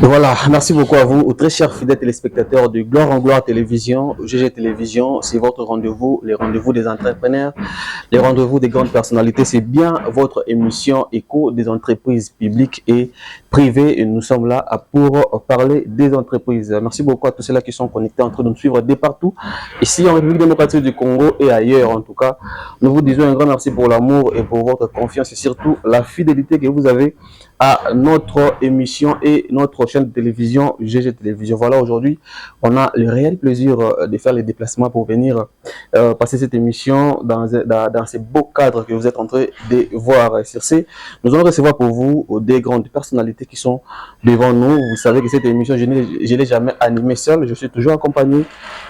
Voilà, merci beaucoup à vous, aux très chers fidèles téléspectateurs de Gloire en Gloire Télévision, GG Télévision. C'est votre rendez-vous, les rendez-vous des entrepreneurs, les rendez-vous des grandes personnalités. C'est bien votre émission Écho des entreprises publiques et privées. Et nous sommes là pour parler des entreprises. Merci beaucoup à tous ceux-là qui sont connectés en train de nous suivre de partout, ici en République démocratique du Congo et ailleurs en tout cas. Nous vous disons un grand merci pour l'amour et pour votre confiance et surtout la fidélité que vous avez à notre émission et notre chaîne de télévision GG Télévision. Voilà, aujourd'hui, on a le réel plaisir de faire les déplacements pour venir passer cette émission dans ces beaux cadres que vous êtes en train de voir. Sur ces, nous allons recevoir pour vous des grandes personnalités qui sont devant nous. Vous savez que cette émission, je ne l'ai jamais animée seule. Je suis toujours accompagné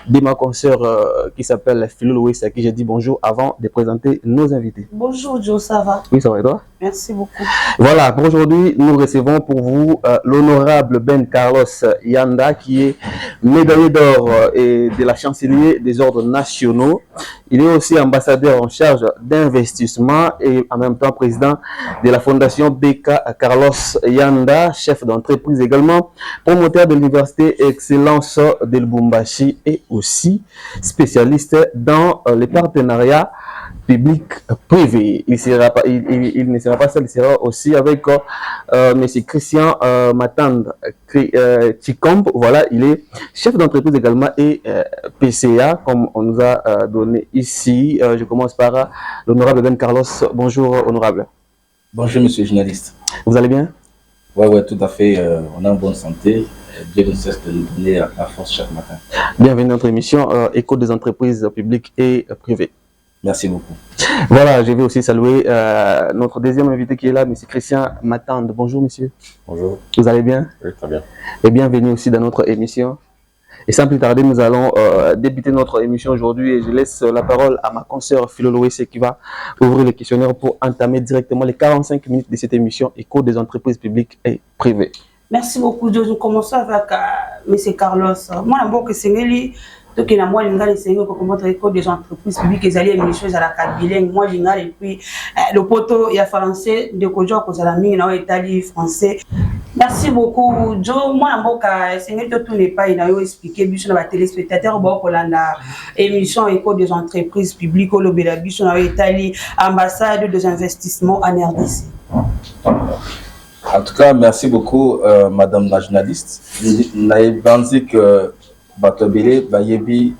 de ma consoeur qui s'appelle Philo Louis, à qui j'ai dit bonjour avant de présenter nos invités. Bonjour Joe, ça va? Oui, ça va et toi? Merci beaucoup. Voilà, pour aujourd'hui, nous recevons pour vous l'honorable Ben Carlos Yanda, qui est médaillé d'or et de la chancelier des ordres nationaux. Il est aussi ambassadeur en charge d'investissement et en même temps président de la fondation BK Carlos Yanda, chef d'entreprise également, promoteur de l'université Excellence de Lubumbashi et aussi spécialiste dans les partenariats public-privé. Il ne sera pas seul, il sera aussi avec M. Christian Matand Chikomp. Voilà, il est chef d'entreprise également et PCA, comme on nous a donné ici. Je commence par l'honorable Ben Carlos. Bonjour, honorable. Bonjour, monsieur le journaliste. Vous allez bien? Oui, tout à fait. On est en bonne santé. Dieu ne cesse de nous donner la force chaque matin. Bienvenue à notre émission Écho des entreprises publiques et privées. Merci beaucoup. Voilà, je vais aussi saluer notre deuxième invité qui est là, M. Christian Matand. Bonjour, monsieur. Bonjour. Vous allez bien? Oui, très bien. Et bienvenue aussi dans notre émission. Et sans plus tarder, nous allons débuter notre émission aujourd'hui et je laisse la parole à ma consoeur Philo Loïs qui va ouvrir le questionnaire pour entamer directement les 45 minutes de cette émission Écho des entreprises publiques et privées. Merci beaucoup Joe. Nous commençons avec M. Carlos. Moi, d'abord, que c'est lui. Donc, il y a moi, les comment École des entreprises publiques, ils allaient une chose à la carte bilingue. Moi, et puis le poteau, il y a français, de Kojo, que la mine, italien, français. Merci beaucoup, Joe. Moi, d'abord, c'est tout n'est pas, il a expliqué, sur la téléspectateur, pour la émission École des entreprises publiques, au Bélabus, on a Italie, ambassade des investissements en RDC. En tout cas, merci beaucoup, madame la journaliste. Naïe Banzi que Batobele, Bayebi,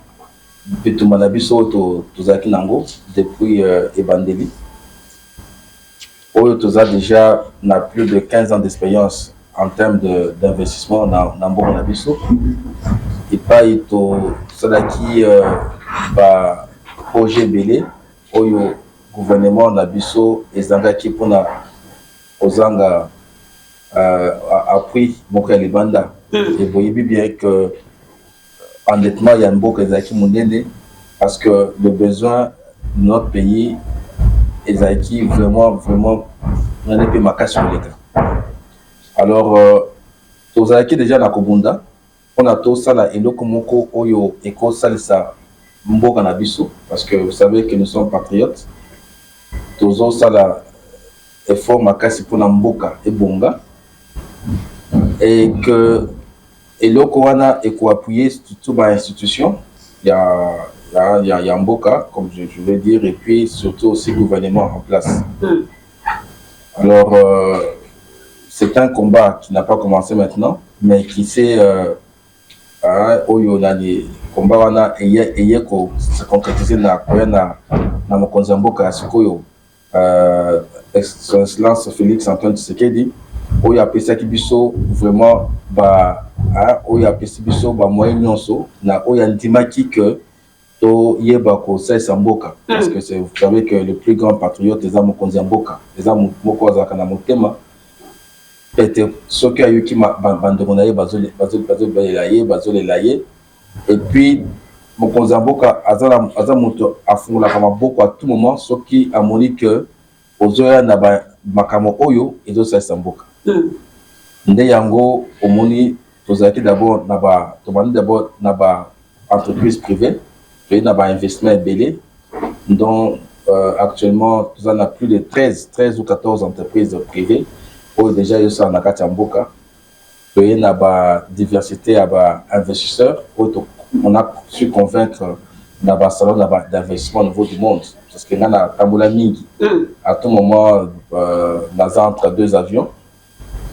Betumanabiso, Tozaki Nango, depuis Ebandeli. Toza déjà n'a plus de 15 ans d'expérience en termes d'investissement dans Nambo-Nabiso. Et pas Ito Sadaki, projet Belé, Oyo gouvernement Nabiso, et Zangaki pour Ozanga appris Moka Libanda. Et vous voyez bien que honnêtement, il y a un beau Ezaki Moundene parce que le besoin de notre pays, Ezaki vraiment, on a ma casse sur l'État. Alors, Tozaki déjà na Kobunda, on a tout ça là, et donc Moko Oyo Eko Salisa Mboka Nabiso, parce que vous savez que nous sommes patriotes. Tozo ça là, effort ma casse pour Mboka et Bonga, et que et le Corona est appuyé sur ma institution. Il y a Mboka, comme je vais dire, et puis surtout aussi le gouvernement en place. Alors, c'est un combat qui n'a pas commencé maintenant, mais qui s'est combat se concrétiser dans mon conseil Mboka, Excellence Félix Antoine Tshisekedi. Il y a ça qui biso vraiment il y a biso moyen nyonso na il y a ndimaki que to yeba ko ça Mboka parce que vous savez que le plus grand patriote des Amokonzi Mboka les Amoko azaka na motema était ce qui a eu qui bandeko na ye bazole et puis Mokonzi Mboka azala moto afungula kama boko à tout moment ce qui a moni que ozoya na makamo oyo ezo ça Mboka. Nde yango omoni tozaki d'abord na ba entreprise privée, puis na ba investissement belé dont actuellement nous en a plus de 13 ou 14 entreprises privées où déjà ils sont en Mboka il y a une diversité d'investisseurs. On a su convaincre dans salon d'investissement au niveau du monde. Parce que nous avons à tout moment entre deux avions.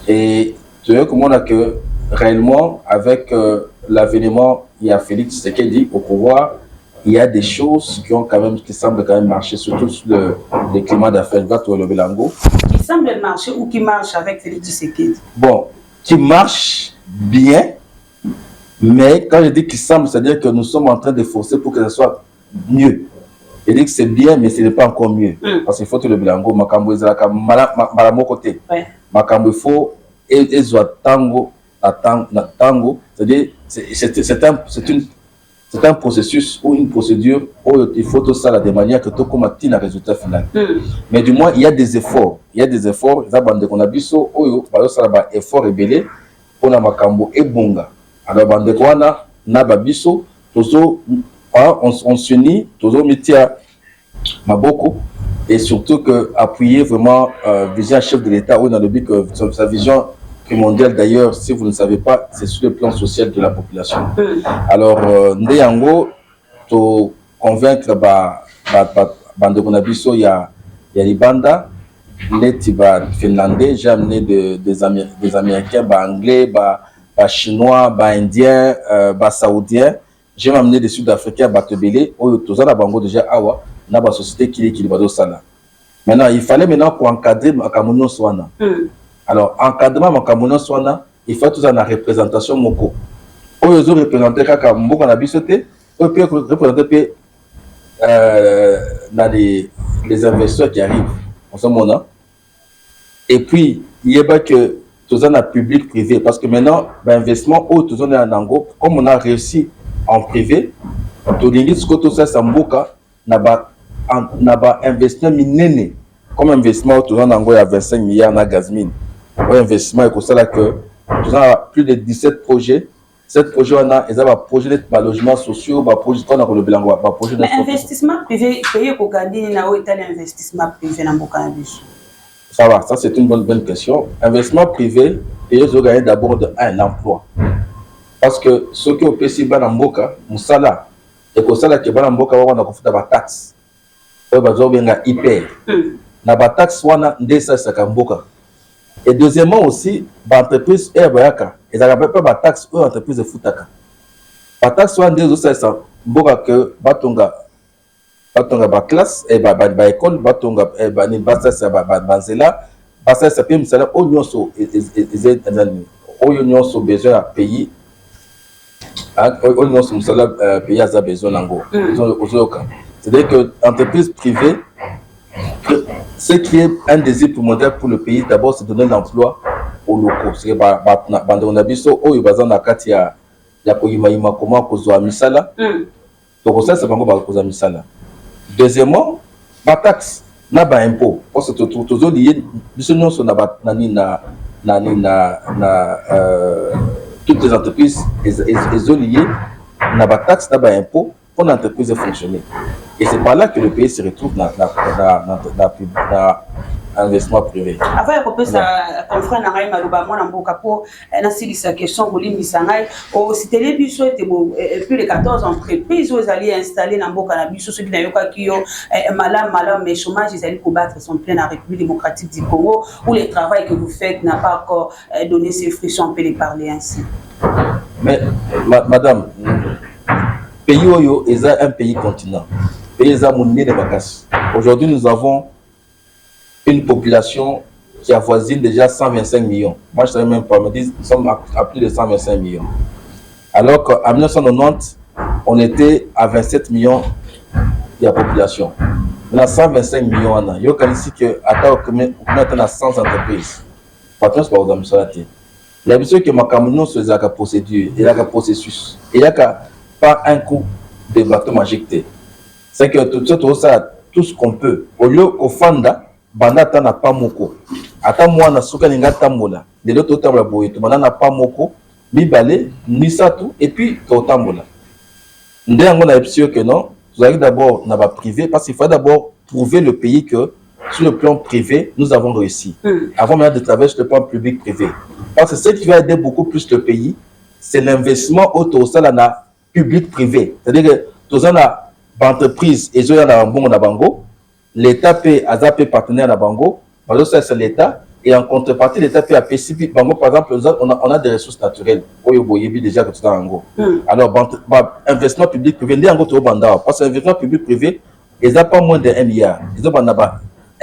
Et tu vois comment on a que réellement, avec l'avènement, il y a Félix Tshisekedi au pouvoir, il y a des choses qui semblent quand même marcher, surtout sur le climat d'affaires ou le Belango. Qui semble marcher ou qui marche avec Félix Tshisekedi? Bon, qui marche bien, mais quand je dis qu'il semble, c'est-à-dire que nous sommes en train de forcer pour que ce soit mieux. Je dis que c'est bien, mais ce n'est pas encore mieux. Parce qu'il faut que le Belango, Makambo, Malamo côté. Makambo, il faut, et tango, c'est-à-dire, c'est un processus ou une procédure où il faut tout ça de manière que tout comme un résultat final. Mais du moins, il y a des efforts. Il y a des efforts. Il y a des efforts. Effort rebellé pour la Makambo et Bonga. Alors, on s'unit, toujours métier Maboko, et surtout que appuyer vraiment vision chef de l'État, où dans le but que sa vision primordiale d'ailleurs, si vous ne savez pas, c'est sur le plan social de la population. Alors, Ndeyango, pour convaincre il y a les bandas, les finlandais, j'ai amené des Américains, Anglais, Chinois, Indiens, Saoudiens. J'ai amené des Sud-Africains, Batebele, où tous les bango déjà awa, na ba société qui va sana. Maintenant, il fallait maintenant pour encadrer Makamuno Swana. Alors, encadrement Makamuno Swana, il faut tout ça la représentation moko. Où ils ont représenté kaka mboko na bisoté, ou puis représenter dans les investisseurs qui arrivent en ce moment. Et puis, il y a pas que tout ça na public privé, parce que maintenant, l'investissement où tout ça est en ango, comme on a réussi en privé, tout ça samboka n'a pas investissement minene comme investissement tout en ango il y a 25 milliards na gazmine. Ouais, investissement et ça là que tout a plus de 17 projets. 7 projets on a, ils ont projet de logements sociaux, projet qu'on a le bilan, projet de investissement privé payé pour gagner na où est l'investissement privé dans Mboka Biso. Ça va, ça c'est une bonne question. Investissement privé, ils ont gagné d'abord un emploi. Parce que ceux qui ont payé Banamboka, Moussala, et que ça là qui Banamboka on a fait des taxes. Eux ils ont bien hyper. Na ba taxe wana ndesa sakamboka. Et deuxièmement aussi, l'entreprise Airbayaka, ils n'ont pas de taxe ou entreprise de Futaka. La taxe wana ndesa sakamboka que batonga classe et école batonga ni basasa banzela basasa pe misala oyo so besoin à payer. On a pays à besoin d'ango. C'est-à-dire que l'entreprise privée, ce qui est un désir primordial pour le pays, d'abord, c'est de donner l'emploi aux locaux. C'est que on a vu ça, oh, il y a comment cause misala. Donc ça, c'est pas cause misala. Deuxièmement, la taxe, n'a pas impôt. Parce que toujours lié, toutes les entreprises, elles ont lié, n'a pas taxe, n'a pas impôt pour l'entreprise de fonctionner. Et c'est par là que le pays se retrouve dans l'investissement privé. Avant de couper ça, ton frère n'a rien à moi dans pour sa question, c'était les bijoux plus de 14 entreprises où ils allaient installer dans le cannabis, ceux qui n'avaient pas qui ont malheur, mais chômage, ils allaient combattre son plein en République démocratique du Congo, où le travail que vous faites n'a pas encore donné ses fruits, si on peut les parler ainsi. Mais, madame, pays Oyo est un pays continent. Aujourd'hui, nous avons une population qui avoisine déjà 125 millions. Moi, je ne savais même pas, me disent nous sommes à plus de 125 millions. Alors qu'en 1990, on était à 27 millions de la population. On a 125 millions. Il y a ici que à 100 entreprises. Patron, c'est pas aux amis. La mission que ma camion c'est la procédure, il y a un processus. Il n'y a pas un coup de bâton magique. C'est que tout ça, tout ce qu'on peut, au lieu qu'au fanda, Banda n'a pas moko. Attends moi na souka ninga tambola. De l'autre table boye, tu n'a pas moko, mi balé, ni ça tout, et puis au tambola. Ndé ango na epsio que non, vous allez d'abord n'a pas privé, parce qu'il faut d'abord prouver le pays que sur le plan privé, nous avons réussi. Avant maintenant de travailler sur le plan public-privé. Parce que ce qui va aider beaucoup plus le pays, c'est l'investissement autour de la public-privé. C'est-à-dire que tous les entreprises, et l'État paie à Zapé partenaire à Bango, c'est l'État, et en contrepartie, l'État paie à PCP. Bango, par exemple, on a des ressources naturelles. Déjà que tu as Bango. Alors, investissement public-privé, parce que l'investissement public-privé, ils n'ont pas moins de 1 milliard. Ils ont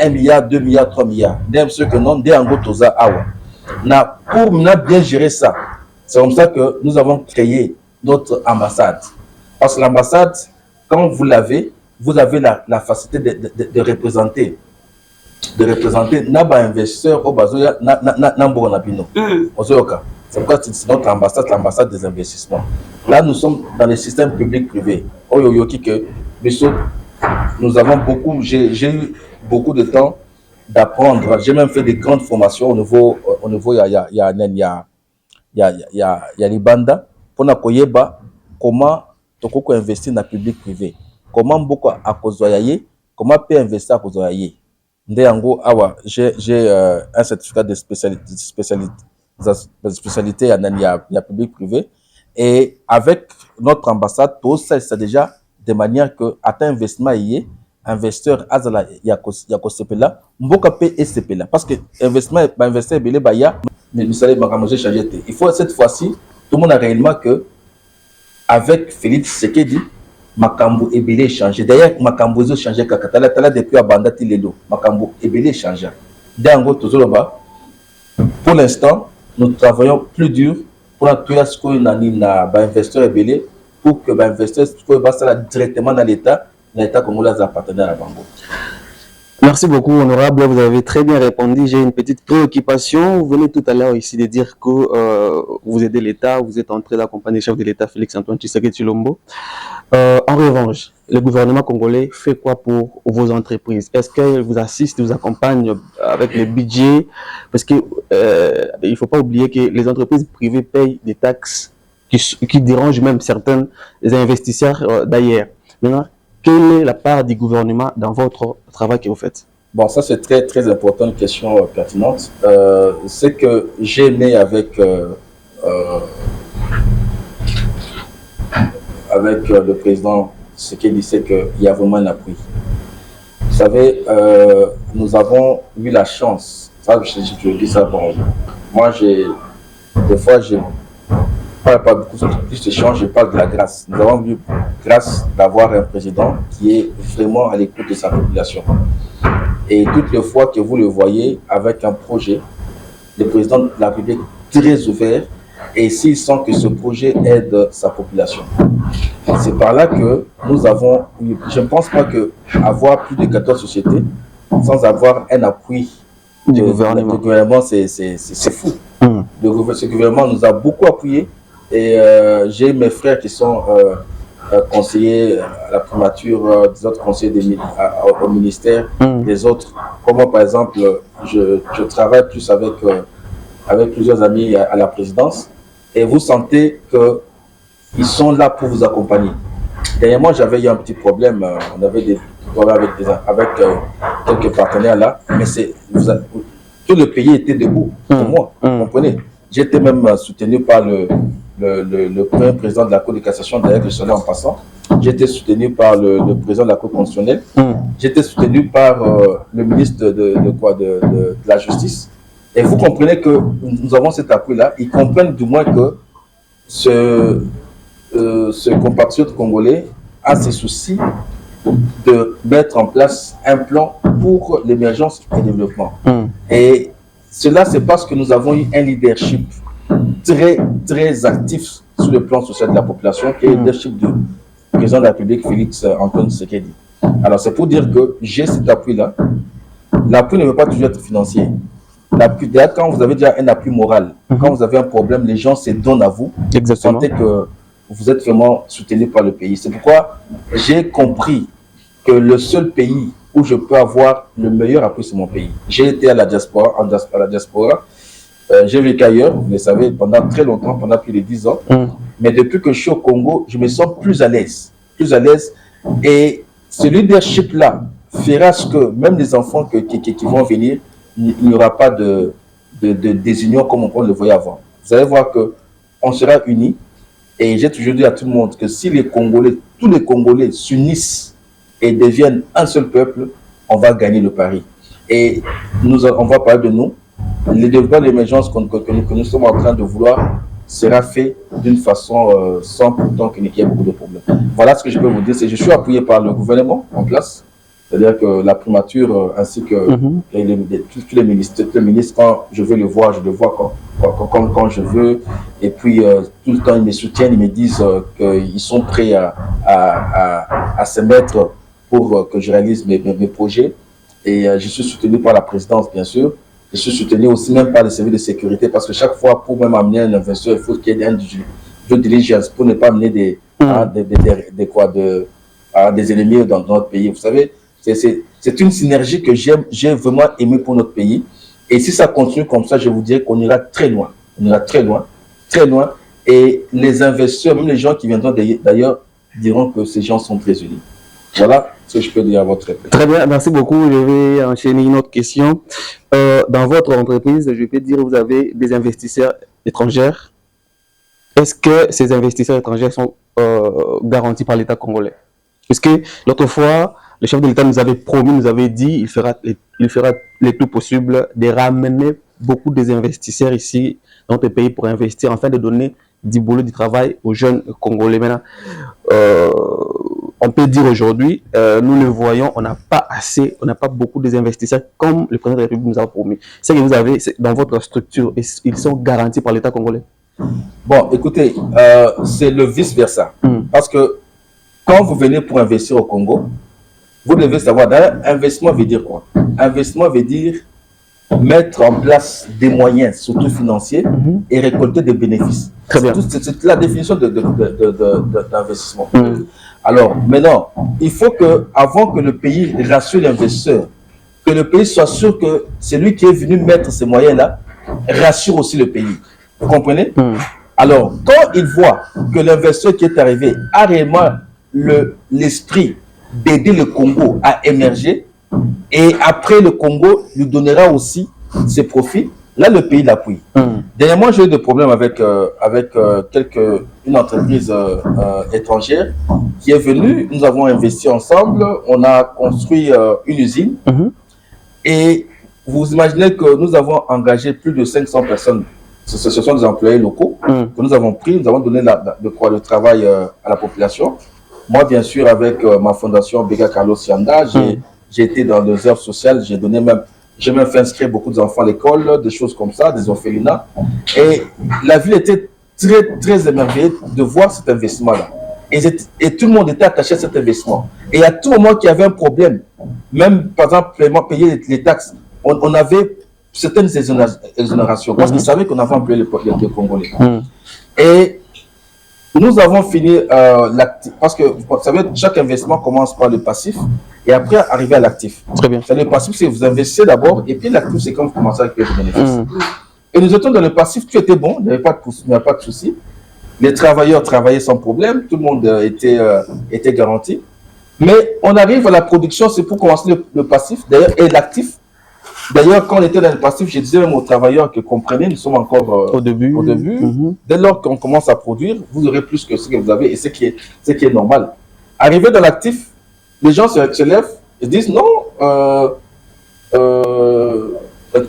1 milliard, 2 milliards, 3 milliards. Même ceux que non, des Ango Toza Awa. Pour bien gérer ça, c'est comme ça que nous avons créé notre ambassade. Parce que l'ambassade, quand vous l'avez, vous avez la facilité de représenter. De représenter Naba investisseur au Bazoya Nambo Nabino. C'est pourquoi c'est notre ambassade, l'ambassade des investissements. Là, nous sommes dans le système public-privé. Nous avons beaucoup, j'ai eu beaucoup de temps d'apprendre. J'ai même fait des grandes formations au niveau Libanda pour Nakoyeba comment Tokoko investir dans le public privé. Comment beaucoup à Kozoyaye, comment peut investir à Kozoyaye. J'ai un certificat de spécialité à public privé. Et avec notre ambassade, tout ça, c'est déjà de manière que, à un investissement, investisseur azala yako sepela mboka pe sepela parce que investissement investir belé baya mais vous savez changer. Il faut cette fois-ci tout le monde a réellement que avec Félix Tshisekedi makambo ebelé changer. D'ailleurs makambo zo changer kakatala tala depuis abanda tilelo makambo ebelé changer. Dango tozoloba pour l'instant nous travaillons plus dur pour tout ce qu'on a ni na ba investisseur ebelé pour que ba investisseur soit directement dans l'État. L'État congolais a partenaire à Bango. Merci beaucoup, honorable. Vous avez très bien répondu. J'ai une petite préoccupation. Vous venez tout à l'heure ici de dire que vous aidez l'État, vous êtes en train d'accompagner le chef de l'État, Félix-Antoine Tshisekedi Tshilombo. En revanche, le gouvernement congolais fait quoi pour vos entreprises? Est-ce qu'il vous assiste, vous accompagne avec les budgets? Parce que il ne faut pas oublier que les entreprises privées payent des taxes qui dérangent même certains investisseurs d'ailleurs. Maintenant, quelle est la part du gouvernement dans votre travail que vous faites? Bon, ça c'est très très important, une question pertinente. C'est que j'ai né avec le président, ce qu'il dit, c'est qu'il y a vraiment un appui. Vous savez, nous avons eu la chance, ça je dis ça, bon, moi des fois je parle pas beaucoup plus d'échanges, je parle de la grâce. Nous avons eu grâce d'avoir un président qui est vraiment à l'écoute de sa population. Et toutes les fois que vous le voyez avec un projet, le président de la République est très ouvert et s'il sent que ce projet aide sa population. C'est par là que nous avons eu, je ne pense pas qu'avoir plus de 14 sociétés sans avoir un appui du gouvernement, c'est fou. Ce gouvernement nous a beaucoup appuyé. Et j'ai mes frères qui sont conseillers à la primature, des autres conseillers au ministère, des autres. Comme moi, par exemple, je travaille plus avec plusieurs amis à la présidence. Et vous sentez qu'ils sont là pour vous accompagner. Dernièrement, j'avais eu un petit problème. On avait des problèmes avec quelques partenaires là. Mais tout le pays était debout pour moi. Vous comprenez? J'étais même soutenu par le premier président de la Cour de cassation, d'ailleurs que je suis en passant. J'étais soutenu par le président de la Cour constitutionnelle. J'étais soutenu par le ministre de la Justice. Et vous comprenez que nous avons cet appui-là. Ils comprennent du moins que ce compatriote congolais a ses soucis de mettre en place un plan pour l'émergence et le développement. Et cela, c'est parce que nous avons eu un leadership très, très actif sur le plan social de la population, qui est le leadership du président de la République, Félix-Antoine Tshisekedi. Alors, c'est pour dire que j'ai cet appui-là. L'appui ne veut pas toujours être financier. L'appui, quand vous avez déjà un appui moral, quand vous avez un problème, les gens se donnent à vous. Exactement. Vous sentez que vous êtes vraiment soutenu par le pays. C'est pourquoi j'ai compris que le seul pays où je peux avoir le meilleur appui, c'est mon pays. J'ai été à la diaspora, j'ai vécu ailleurs, vous le savez, pendant très longtemps, pendant plus de 10 ans. Mais depuis que je suis au Congo, je me sens plus à l'aise. Et ce leadership-là, fera ce que même les enfants qui vont venir, il n'y aura pas de désunion comme on le voyait avant. Vous allez voir qu'on sera unis. Et j'ai toujours dit à tout le monde que si les Congolais, tous les Congolais s'unissent et deviennent un seul peuple, on va gagner le pari. Et on va parler de nous. Le développement de l'émergence que nous sommes en train de vouloir sera fait d'une façon sans pourtant qu'il y ait beaucoup de problèmes. Voilà ce que je peux vous dire. Je suis appuyé par le gouvernement en place. C'est-à-dire que la primature ainsi que tous les ministres, quand je veux le voir, je le vois quand je veux. Et puis, tout le temps, ils me soutiennent, ils me disent qu'ils sont prêts à se mettre pour que je réalise mes projets. Et je suis soutenu par la présidence, bien sûr. Je suis soutenu aussi même par les services de sécurité parce que chaque fois, pour même amener un investisseur, il faut qu'il y ait un due diligence pour ne pas amener des ennemis dans notre pays. Vous savez, c'est une synergie que j'ai vraiment aimé pour notre pays. Et si ça continue comme ça, je vous dirais qu'on ira très loin. On ira très loin, très loin. Et les investisseurs, même les gens qui viendront d'ailleurs, diront que ces gens sont très unis. Voilà ce que je peux dire à votre réponse. Très bien, merci beaucoup. Je vais enchaîner une autre question. Dans votre entreprise, je peux dire que vous avez des investisseurs étrangers. Est-ce que ces investisseurs étrangers sont garantis par l'État congolais? Parce que l'autre fois, le chef de l'État nous avait promis, nous avait dit il fera le tout possible de ramener beaucoup des investisseurs ici dans notre pays pour investir, afin de donner du boulot, du travail aux jeunes Congolais. Maintenant, on peut dire aujourd'hui, nous le voyons, on n'a pas beaucoup des investisseurs comme le président de la République nous a promis. Ce que vous avez dans votre structure, ils sont garantis par l'État congolais? Bon, écoutez, c'est le vice-versa. Parce que quand vous venez pour investir au Congo, vous devez savoir, investissement veut dire quoi? Investissement veut dire mettre en place des moyens, surtout financiers, et récolter des bénéfices. Très bien. C'est la définition d'investissement. Alors, maintenant, il faut que, avant que le pays rassure l'investisseur, que le pays soit sûr que celui qui est venu mettre ces moyens-là rassure aussi le pays. Vous comprenez? Alors, quand il voit que l'investisseur qui est arrivé a réellement l'esprit d'aider le Congo à émerger, et après le Congo lui donnera aussi ses profits, là le pays l'appuie. Dernièrement, j'ai eu des problèmes avec une entreprise étrangère qui est venue. Nous avons investi ensemble, on a construit une usine, et vous imaginez que nous avons engagé plus de 500 personnes. Ce sont des employés locaux que nous avons pris, nous avons donné le travail à la population. Moi, bien sûr, avec ma fondation Bega Carlos Yanda, j'ai été dans les œuvres sociales, j'ai même fait inscrire beaucoup d'enfants à l'école, des choses comme ça, des orphelinats. Et la ville était très, très émerveillée de voir cet investissement-là. Et tout le monde était attaché à cet investissement. Et à tout moment qu'il y avait un problème, même par exemple, payer les taxes, on avait certaines exonérations parce qu'ils savaient qu'on avait employé les Congolais. Et nous avons fini l'actif, parce que vous savez, chaque investissement commence par le passif et après arriver à l'actif. Très bien. Le passif, c'est que vous investissez d'abord et puis l'actif, c'est quand vous commencez avec les bénéfices. Et nous étions dans le passif, tout était bon, il n'y avait pas de souci. Les travailleurs travaillaient sans problème, tout le monde était garanti. Mais on arrive à la production, c'est pour commencer le passif d'ailleurs et l'actif. D'ailleurs, quand on était dans le passif, je disais même aux travailleurs que comprenez, nous sommes encore au début. Dès lors qu'on commence à produire, vous aurez plus que ce que vous avez et ce qui est normal. Arrivé dans l'actif, les gens se lèvent et disent non,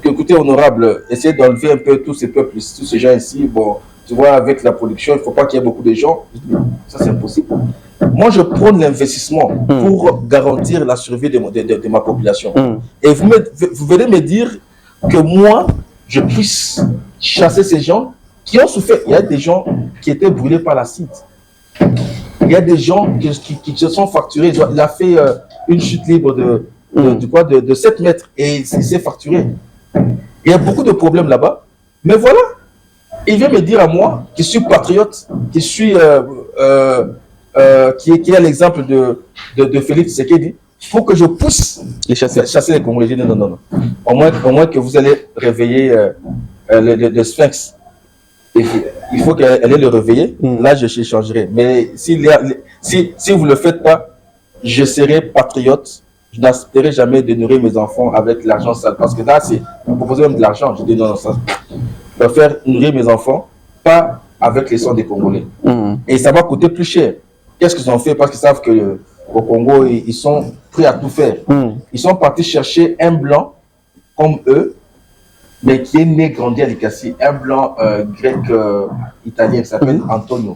écoutez, honorable, essayez d'enlever un peu tous ces peuples, tous ces gens ici. Bon, tu vois, avec la production, il ne faut pas qu'il y ait beaucoup de gens. Ça, c'est impossible. Moi, je prône l'investissement pour garantir la survie de ma population. Et vous venez me dire que moi, je puisse chasser ces gens qui ont souffert. Il y a des gens qui étaient brûlés par l'acide. Il y a des gens qui se sont fracturés. Il a fait une chute libre de 7 mètres et il s'est fracturé. Il y a beaucoup de problèmes là-bas. Mais voilà, il vient me dire à moi, qui suis patriote, qui suis... qui est l'exemple de Félix Tshisekedi, il faut que je pousse chasser les Congolais. Non. Au moins que vous allez réveiller le Sphinx. Il faut qu'elle ait le réveiller. Là, je changerai. Mais si vous ne le faites pas, je serai patriote je n'accepterai jamais de nourrir mes enfants avec l'argent sale. Parce que là, c'est, on proposait même de l'argent. Je dis non, ça. Je préfère nourrir mes enfants, pas avec les sangs des Congolais. Et ça va coûter plus cher. Qu'est-ce qu'ils ont fait? Parce qu'ils savent que au Congo, ils sont prêts à tout faire. Ils sont partis chercher un blanc comme eux, mais qui est né, grandi à Likasi, un blanc grec italien qui s'appelle Antonio.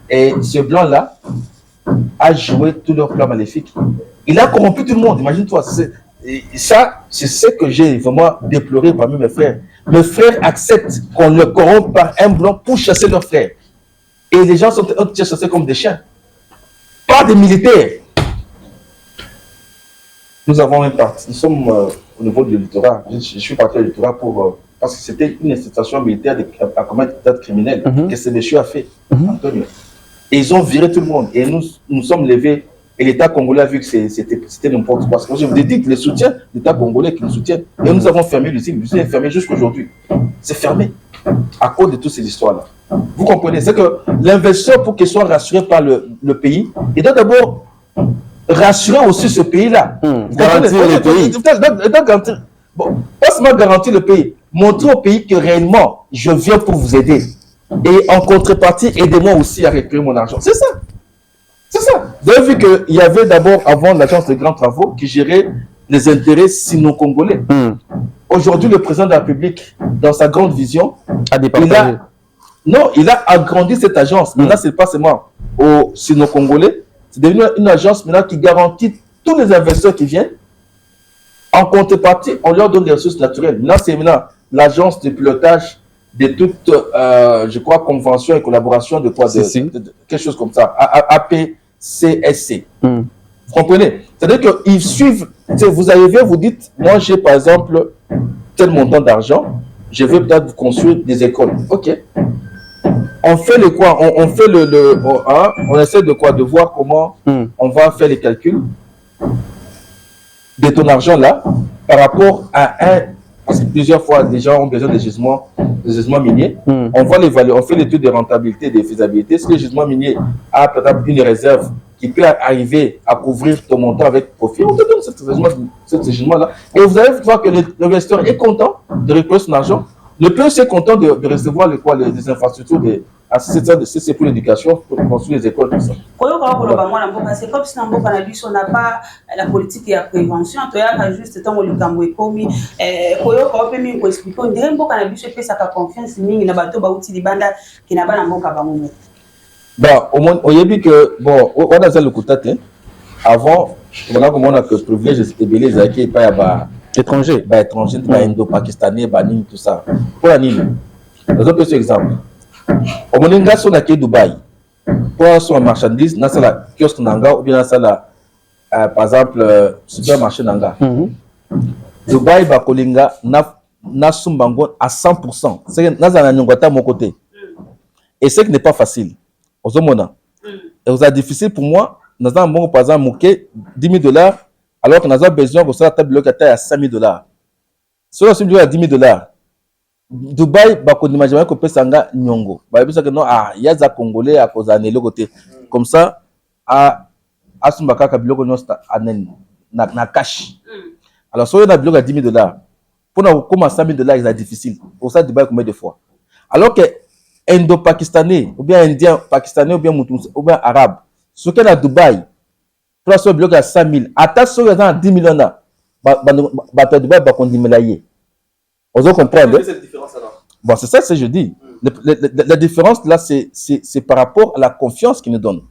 Et ce blanc-là a joué tous leurs plans maléfiques. Il a corrompu tout le monde, imagine-toi. Ça, c'est ce que j'ai vraiment déploré parmi mes frères. Mes frères acceptent qu'on le corrompe par un blanc pour chasser leurs frères. Et les gens sont chassés comme des chiens. Pas des militaires. Nous avons un parti. Nous sommes au niveau du littoral. Je suis parti au littoral pour parce que c'était une station militaire à commettre des actes criminels que ce monsieur a fait, Antonio. Et ils ont viré tout le monde. Et nous sommes levés. Et l'État congolais a vu que c'était n'importe quoi. Je vous ai dit que les soutiens, l'État congolais qui nous soutient. Et nous avons fermé l'usine. L'usine est fermée jusqu'à aujourd'hui. C'est fermé à cause de toutes ces histoires-là. Vous comprenez? C'est que l'investisseur, pour qu'il soit rassuré par le pays, il doit d'abord rassurer aussi ce pays-là. Garantir le pays. Bon, pas seulement garantir le pays, montrer au pays que réellement, je viens pour vous aider. Et en contrepartie, aidez-moi aussi à récupérer mon argent. C'est ça. C'est ça. Vous avez vu qu'il y avait d'abord, avant l'agence de grands travaux, qui gérait les intérêts sino-congolais. Aujourd'hui, le président de la République, dans sa grande vision, il a agrandi cette agence. Maintenant, ce n'est pas seulement aux sino-congolais, c'est devenu une agence maintenant qui garantit tous les investisseurs qui viennent. En contrepartie, on leur donne des ressources naturelles. Maintenant, c'est l'agence de pilotage de toutes, je crois, conventions et collaborations de quoi quelque chose comme ça. APCSC. Vous comprenez? C'est-à-dire qu'ils suivent. Vous arrivez, vous dites, moi j'ai par exemple tel montant d'argent, je veux peut-être vous construire des écoles. Ok. On fait le quoi? On fait on essaie de quoi? De voir comment on va faire les calculs de ton argent là par rapport à parce que plusieurs fois les gens ont besoin de gisements miniers. On va l'évaluer, on fait l'étude de rentabilité et de faisabilité. Si le gisement minier a peut-être une réserve qui peut arriver à couvrir ton montant avec profit, on te donne ce gisement là. Et vous allez voir que l'investisseur est content de récupérer son argent. Le PEC est content de recevoir les infrastructures c'est pour l'éducation, pour construire les écoles, tout ça. C'est comme si on n'a pas la politique de prévention, on a juste tant que le Cambo est commis. On explique qu'on dirait que on a sa confiance, il n'a pas de banda qui n'a pas de au moins, on a vu que, bon, on a le coup de tête. Avant, on a que privilège de les qui pas étrangers, indo-pakistanais, tout ça. Pour la Nîmes, dans un petit exemple. Au Moninga, on a qui Dubaï. Pour son marchandise, dans la kiosque Nanga ou bien dans la, par exemple, supermarché Nanga. Dubaï, Bakolinga, n'a sumbango à 100%. C'est que n'a n'angota mon côté. Et ce qui n'est pas facile. Aux hommes, et vous êtes difficile pour moi. Nous avons bon par exemple moqué $10,000 alors que nous avons besoin de la table locataire à $5,000. Si on a à $10,000. Dubaï, bako n'imagine que pesanga nyongo. Bah parce que non il y a des Congolais à cause de côté. Comme ça à sumbaka kabiloko non na cash. Alors si on a bloc à $10,000 pour nous comme à $5,000 c'est difficile. Pour ça Dubaï combien de fois. Alors que indo-pakistanais ou bien indien pakistanais ou bien moutou ou bien arabe ce qui est à Dubaï pour ce bloc à 5,000 à ce que dans 10 millions là bah Dubaï bah qu'on dit melayer. On comprend. Bon, c'est ça que je dis. La différence là, c'est par rapport à la confiance qu'il nous donne.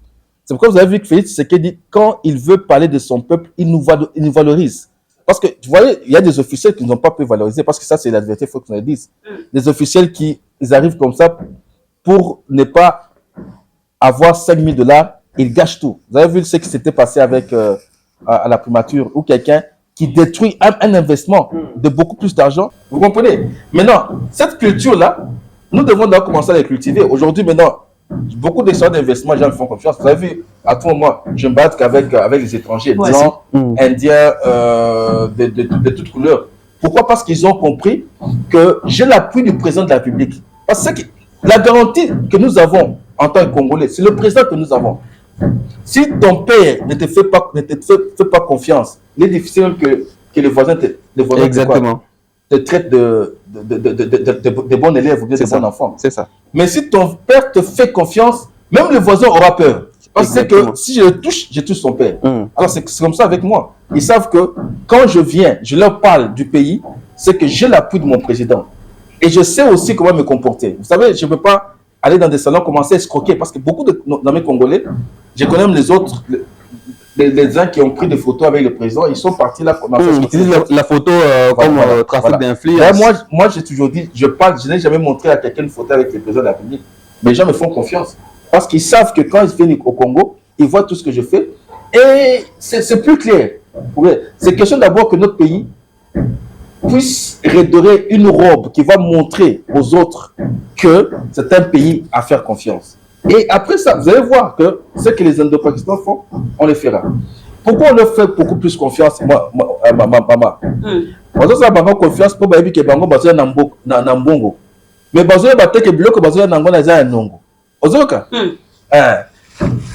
C'est pourquoi vous avez vu que Félix Tshisekedi, quand il veut parler de son peuple, il nous valorise. Parce que, vous voyez, il y a des officiels qui n'ont pas pu valoriser, parce que ça, c'est la vérité, il faut qu'on le dise. Des officiels ils arrivent comme ça pour ne pas avoir $5,000, ils gâchent tout. Vous avez vu ce qui s'était passé avec à la primature, ou quelqu'un qui détruit un investissement de beaucoup plus d'argent. Vous comprenez? Maintenant, cette culture-là, nous devons d'abord commencer à la cultiver. Aujourd'hui, maintenant, beaucoup d'excellents d'investissement, les gens me font confiance. Vous avez vu, à tout moment, je me bats avec les étrangers, blancs, indiens, de toutes couleurs. Pourquoi? Parce qu'ils ont compris que j'ai l'appui du président de la République. Parce que la garantie que nous avons en tant que Congolais, c'est le président que nous avons. Si ton père ne te fait pas confiance, il est difficile que les voisins Exactement. te traitent de bons élèves ou bien de bons enfants. C'est ça. Mais si ton père te fait confiance, même le voisin aura peur. Parce que si je le touche, je touche son père. Alors c'est comme ça avec moi. Ils savent que quand je viens, je leur parle du pays, c'est que j'ai l'appui de mon président. Et je sais aussi comment me comporter. Vous savez, je ne peux pas aller dans des salons commencer à escroquer parce que beaucoup d'amis congolais, je connais même les autres, les gens qui ont pris des photos avec le président, ils sont partis là. Ils utilisent la photo comme trafic d'influence. Moi j'ai toujours dit, je n'ai jamais montré à quelqu'un une photo avec le président de la République. Mais les gens me font confiance. Parce qu'ils savent que quand ils viennent au Congo, ils voient tout ce que je fais. Et c'est plus clair. C'est question d'abord que notre pays puisse redorer une robe qui va montrer aux autres que c'est un pays à faire confiance. Et après ça, vous allez voir que ce que les Indo-Pakistanais font, on le fera. Pourquoi on leur fait beaucoup plus confiance, maman? Parce que ça confiance pour que bango bazoya na mbongo. Mais bazoya bateke biloko bazoya nango na za nongo. Ozoka?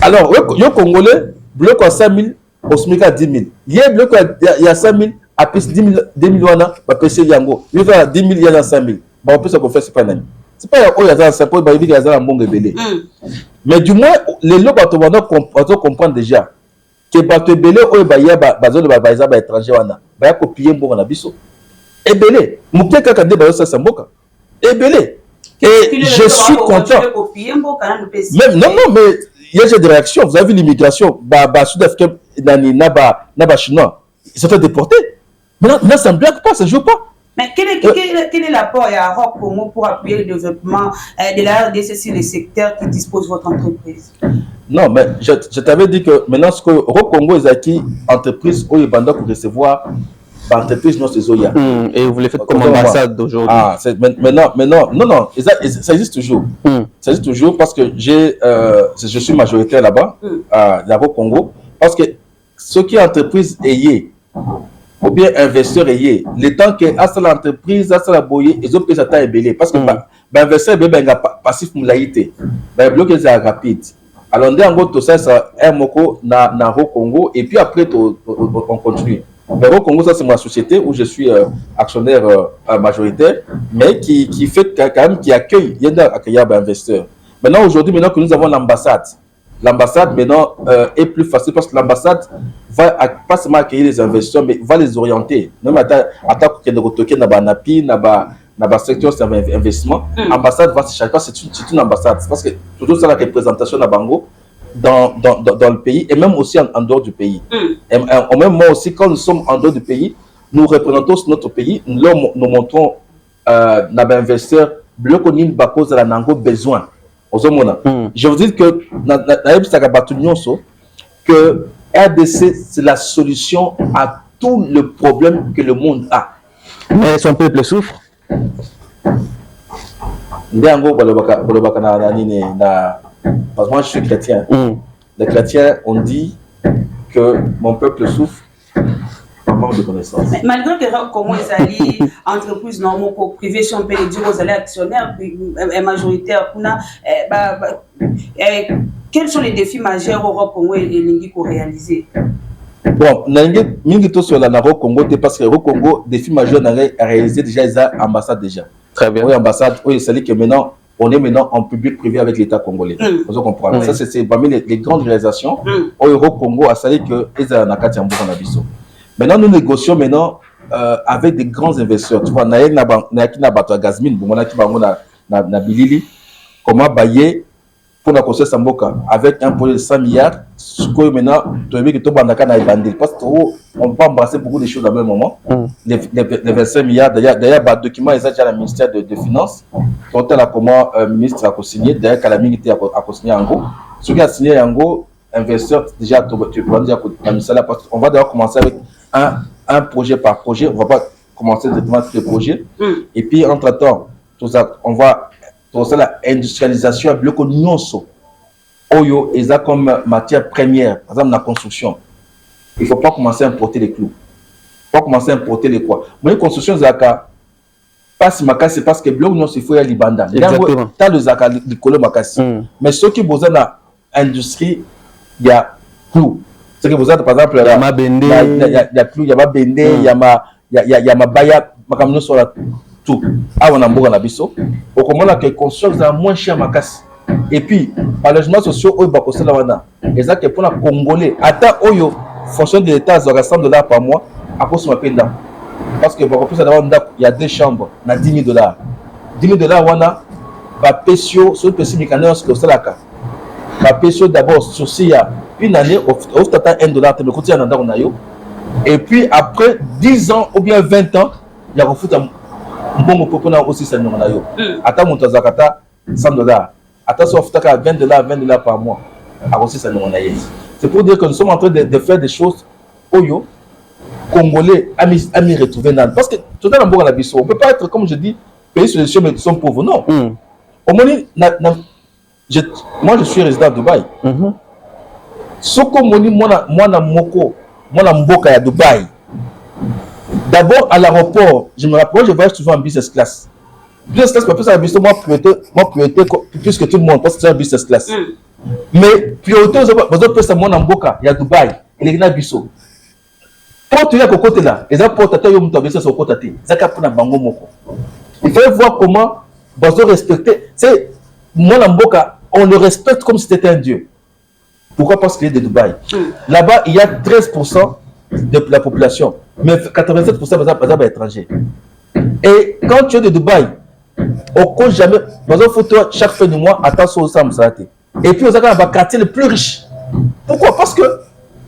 Alors, yo Congolais, biloko à 5 000, au SMIC à 10 000. Il y a biloko à 5 000, à 10 000 wana, ba pese yango. Il y a 10 000, il y a 5 000. Bah, on peut se confier, c'est pas un c'est pas il y a ça pour il y a un bon belé. Mais du moins les lots bato comprendre déjà que bato belé o ba ya bazo le ba étranger wana ba copier mbongo na biso. Et belé, muke kaka de ba ça samboka. Et belé. Et je suis content. Même non mais il y a des réactions, vous avez vu l'immigration ba sud-africain na ba chinois, ils sont fait déporter. Maintenant ça ne blague pas, ça joue pas. Mais quel est l'apport à Rock Congo pour appuyer le développement de la RDC sur les secteurs qui disposent votre entreprise? Non, mais je t'avais dit que maintenant, ce que Rock Congo est acquis, entreprise où il pour recevoir l'entreprise non c'est Zoya. Et vous les faites comme ambassade d'aujourd'hui. Ah, maintenant, non, ça existe toujours. Ça existe toujours parce que je suis majoritaire là-bas, à Rock Congo, parce que ce qui est entreprise est ou bien investisseur ayé le temps que à l'entreprise à la boyer ils ont pris ça taille belé parce que investisseur bébé nga passif moulaïté bloqué ça rapide alors on dit tout ça un moko na Rock Congo et puis après on continue. Mais Rock Congo ça c'est ma société où je suis actionnaire majoritaire mais qui fait quand même qui accueille il y a accueillir investisseurs. Maintenant aujourd'hui maintenant que nous avons l'ambassade maintenant est plus facile parce que l'ambassade va pas seulement accueillir les investisseurs mais va les orienter. Même attaque qui est de retoquer na ba napi na ba secteur d'investissement, l'ambassade va se charger. C'est une ambassade parce que toujours ça la représentation na bango dans le pays et même aussi en dehors du pays. Et même moi aussi quand nous sommes en dehors du pays, nous représentons notre pays, nous montrons na ba investisseur bloco nin ba cause la nango besoin. Je vous dis que que RDC c'est la solution à tous les problèmes que le monde a. Mais son peuple souffre. Parce que moi je suis chrétien. Les chrétiens ont dit que mon peuple souffre par manque de connaissances. Mais malgré que comment ils allaient entreprises normaux privées si on peut le dire aux allés actionnaires majoritaires quels sont les défis majeurs au Rock Congo et l'Ingi pour réaliser? Bon, Ningi tout sur la Rock Congo parce que Rock Congo défi majeur à réaliser déjà les ambassades déjà. Très bien. Oui, ambassade, oui, c'est que maintenant on est maintenant en public privé avec l'État congolais. Vous comprenez? Ça c'est parmi les grandes réalisations. Au Rock Congo a sali que ils ont nakati ambo na biso. Maintenant nous négocions maintenant avec des grands investisseurs. Tu vois, na bato gazmine, bon na ki bango na bilili comment bailler pour la construire Samboka avec un projet de 100 milliards. Ce que maintenant, tu veux que tout le monde parce qu'on peut embrasser beaucoup de choses à même moment. Les 25 milliards, d'ailleurs, le document est déjà le ministère de Finances. Quand elle a comment le ministre a signé, d'ailleurs, quand la milité a signé en gros. Ce qui a signé en gros, investisseur, déjà, tu peux dire qu'on va d'abord commencer avec un projet par projet. On ne va pas commencer directement tous les projets. Et puis, entre-temps, on va. Pour ça, l'industrialisation, le nyonso, oyo, ils ont comme matière première, par exemple, la construction. Il ne faut pas commencer à importer les clous. Il faut pas commencer à importer les quoi. Moi, la construction, c'est makasi parce que bloc nyonso, il faut y aller libanda. Exactement. T'as le zaka, le colo makasi. Mais ceux qui besoin d'industrie, il y a Clou. C'est que vous êtes, par exemple, Il y a Mabende. il y a Clou, il y a Mabende, il y a Mabaya, Makamno sur la tout. Ah, on a un abisso. Au comment la construction est moins cher à ma casse. Et puis, par les logements sociaux, il y a des pour les Congolais. Attends, Oyo, fonction de l'État, ça $100 par mois, à cause de ma peine. Parce que il y a 2 chambres, on a $10 000. $10 000, on a pas pécio, sur le pécio mécanique, c'est le cas. Pas pécio d'abord, sur s'il y a une année, au total $1, tu me coûtes un an. Et puis, après 10 ans ou bien 20 ans, il y a un bon populaire aussi, c'est le nom. Attends, mon tazakata, $100. Attention, $20 par mois. C'est pour dire que nous sommes en train de faire des choses Oyo, Congolais, amis retrouvés. Parce que tout à l'heure, on ne peut pas être, comme je dis, pays sur les cieux, mais nous sommes pauvres. Non. Au moins, moi, je suis résident à Dubaï. Soko Moni, moi, Mboka à Dubaï. D'abord, à l'aéroport, je me rappelle, je voyage toujours en business class. Business class, parce que moi, priorité plus que tout le monde, parce que c'est un business class. Mais priorité, vous avez fait mon Mboka, il y a Dubaï, il y a Bisso. Quand tu es à côté là, les apports, tu as eu business au côté, il faut voir comment vous respecter. C'est mon Mboka, on le respecte comme si c'était un dieu. Pourquoi? Parce qu'il est de Dubaï. Là-bas, il y a 13% de la population, mais 87% sont étrangers. Et quand tu es de Dubaï, on ne compte jamais, chaque fin du mois, attention au Sam Sarate. Et puis, on a un quartier le plus riche. Pourquoi? Parce que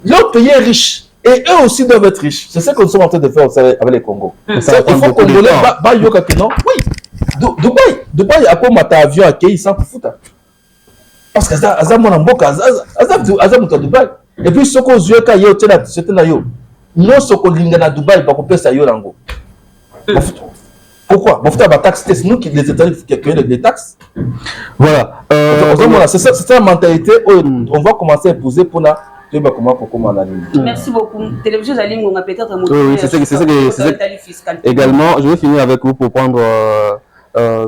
l'autre pays est riche. Et eux aussi doivent être riches. C'est ce que nous sommes en train de faire avec les Congo. Il faut qu'on les oui. Dubaï, à quoi un avion accueilli sans foutre. Parce que ça, c'est mon amboka, ça, Dubaï. Et puis, ce qu'on a quand c'était là, non, ce qu'on a à Dubaï, on peut ça, Yolango. Pourquoi? C'est nous qui les États qui accueillent les taxes. Voilà. C'est la mentalité. On va commencer à épouser pour la. Merci beaucoup. Télévision Zaling, on a peut-être oui, c'est ça. Également, je vais finir avec vous pour prendre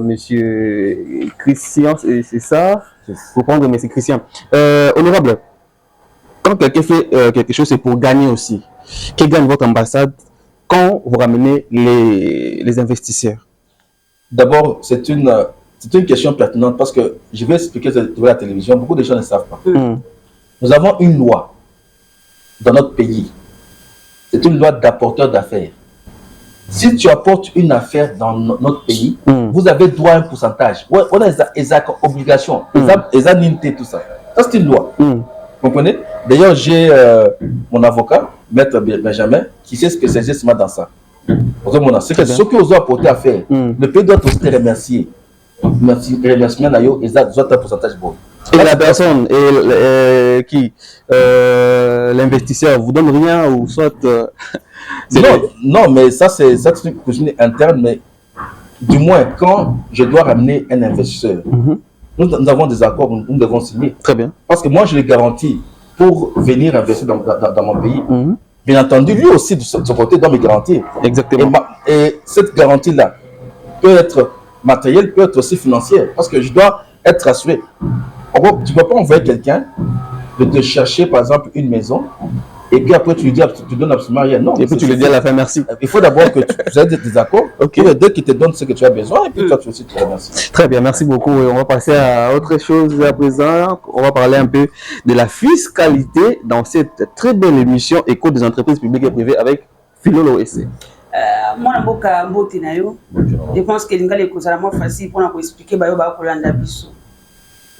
Monsieur Christian, c'est ça? Pour prendre Monsieur Christian. Honorable, quand quelqu'un fait quelque chose, c'est pour gagner aussi. Qui gagne votre ambassade quand vous ramenez les investisseurs? D'abord, c'est une question pertinente parce que je vais expliquer sur la télévision. Beaucoup de gens ne savent pas. Nous avons une loi dans notre pays. C'est une loi d'apporteur d'affaires. Si tu apportes une affaire dans notre pays, vous avez droit à un pourcentage. On a des obligations, des annuités, tout ça. Ça, c'est une loi. Vous comprenez? D'ailleurs, j'ai mon avocat, Maître Benjamin, qui s'est spécialisé dans ça. C'est que ce que vous avez apporté à faire, le pays doit aussi te remercier. Merci, remerciement d'ailleurs, ils ont un pourcentage bon. Et la personne qui l'investisseur vous donne rien ou soit non, mais ça c'est une question interne, mais du moins quand je dois ramener un investisseur, nous avons des accords, nous devons signer. Très bien. Parce que moi je le garantis pour venir investir dans mon pays. Bien entendu, lui aussi de son côté doit me garantir. Exactement. Et cette garantie là peut être matérielle, peut être aussi financière, parce que je dois être rassuré. Tu ne peux pas envoyer quelqu'un de te chercher, par exemple, une maison, et puis après tu lui dis, tu donnes absolument rien. Non. Et puis tu lui dis à la fin merci. Il faut d'abord que tu aies des accords, dès qu'il te donne ce que tu as besoin, et puis toi tu aussi te remercies. Très bien, merci beaucoup. On va passer à autre chose à présent. On va parler un peu de la fiscalité dans cette très belle émission Écho des entreprises publiques et privées avec Philolo SC. Moi, je pense que l'ingale est moins facile pour expliquer Kolanda Bisso.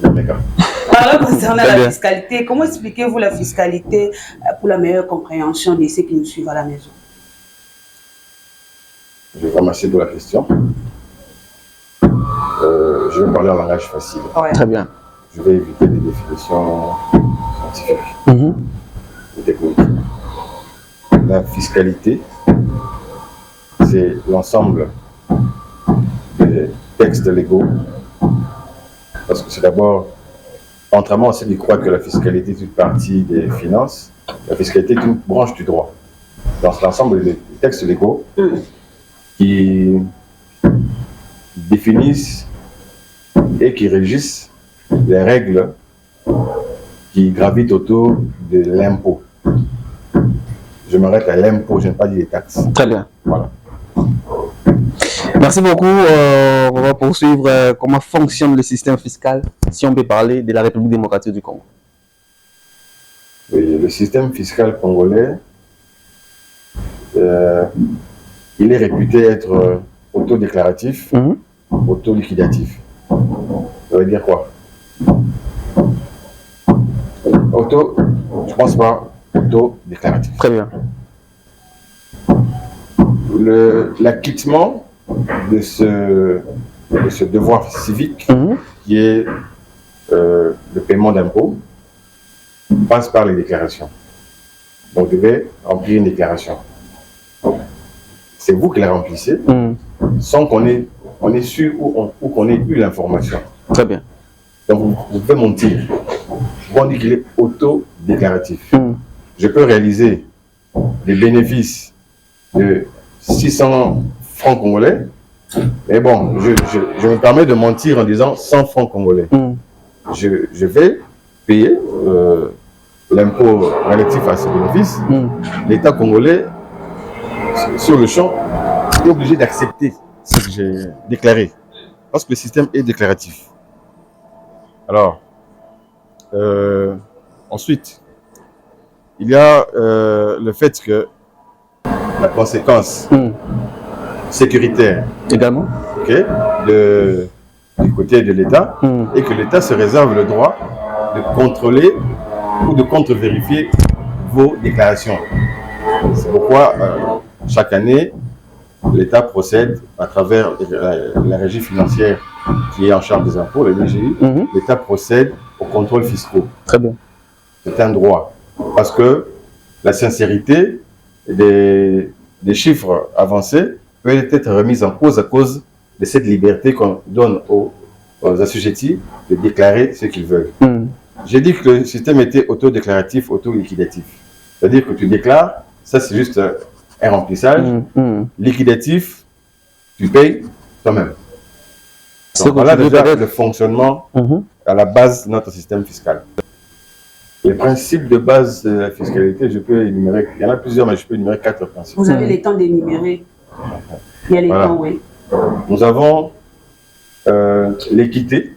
Alors, concernant la fiscalité, comment expliquez-vous la fiscalité pour la meilleure compréhension de ceux qui nous suivent à la maison? Je vous remercie pour la question. Je vais parler en langage facile. Ouais. Très bien. Je vais éviter des définitions scientifiques et techniques. La fiscalité, c'est l'ensemble des textes légaux. Parce que c'est d'abord, contrairement à ceux qui croient que la fiscalité est une partie des finances, la fiscalité est une branche du droit. Dans l'ensemble des textes légaux qui définissent et qui régissent les règles qui gravitent autour de l'impôt. Je m'arrête à l'impôt, je n'ai pas dit les taxes. Très bien. Voilà. Merci beaucoup. On va poursuivre comment fonctionne le système fiscal, si on peut parler de la République démocratique du Congo. Oui, le système fiscal congolais, il est réputé être autodéclaratif, auto-liquidatif. Ça veut dire quoi? Je pense pas, auto-déclaratif. Très bien. L'acquittement de ce devoir civique qui est le paiement d'impôts passe par les déclarations. Donc, vous devez remplir une déclaration. C'est vous qui la remplissez sans qu'on ait su ou qu'on ait eu l'information. Très bien. Donc, vous pouvez mentir. On dit qu'il est auto-déclaratif. Je peux réaliser des bénéfices de 600 francs congolais, mais bon, je me permets de mentir en disant 100 francs congolais. Je vais payer l'impôt relatif à ce bénéfice. L'État congolais, sur le champ, est obligé d'accepter ce que j'ai déclaré, parce que le système est déclaratif. Alors, ensuite, il y a le fait que la conséquence sécuritaire également du côté de l'État et que l'État se réserve le droit de contrôler ou de contre-vérifier vos déclarations. C'est pourquoi chaque année, l'État procède à travers la régie financière qui est en charge des impôts, la DGI, l'État procède aux contrôles fiscaux. Très bien. C'est un droit. Parce que la sincérité des chiffres avancés peut être remise en cause à cause de cette liberté qu'on donne aux assujettis de déclarer ce qu'ils veulent. J'ai dit que le système était auto-déclaratif, auto-liquidatif. C'est-à-dire que tu déclares, ça c'est juste un remplissage. Liquidatif, tu payes toi-même. Voilà déjà le fonctionnement à la base de notre système fiscal. Les principes de base de la fiscalité, je peux énumérer, il y en a plusieurs, mais je peux énumérer 4 principes. Vous avez le temps d'énumérer. Il y a les temps, oui. Nous avons l'équité,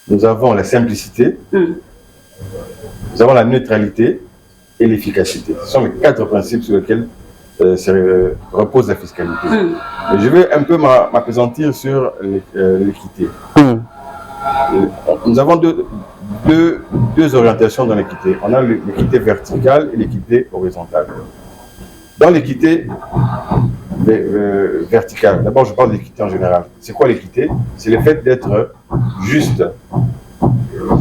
nous avons la simplicité, nous avons la neutralité et l'efficacité. Ce sont les 4 principes sur lesquels repose la fiscalité. Et je vais un peu m'appesantir sur l'équité. Nous avons deux orientations dans l'équité. On a l'équité verticale et l'équité horizontale. Dans l'équité verticale, d'abord je parle de l'équité en général. C'est quoi l'équité? C'est le fait d'être juste,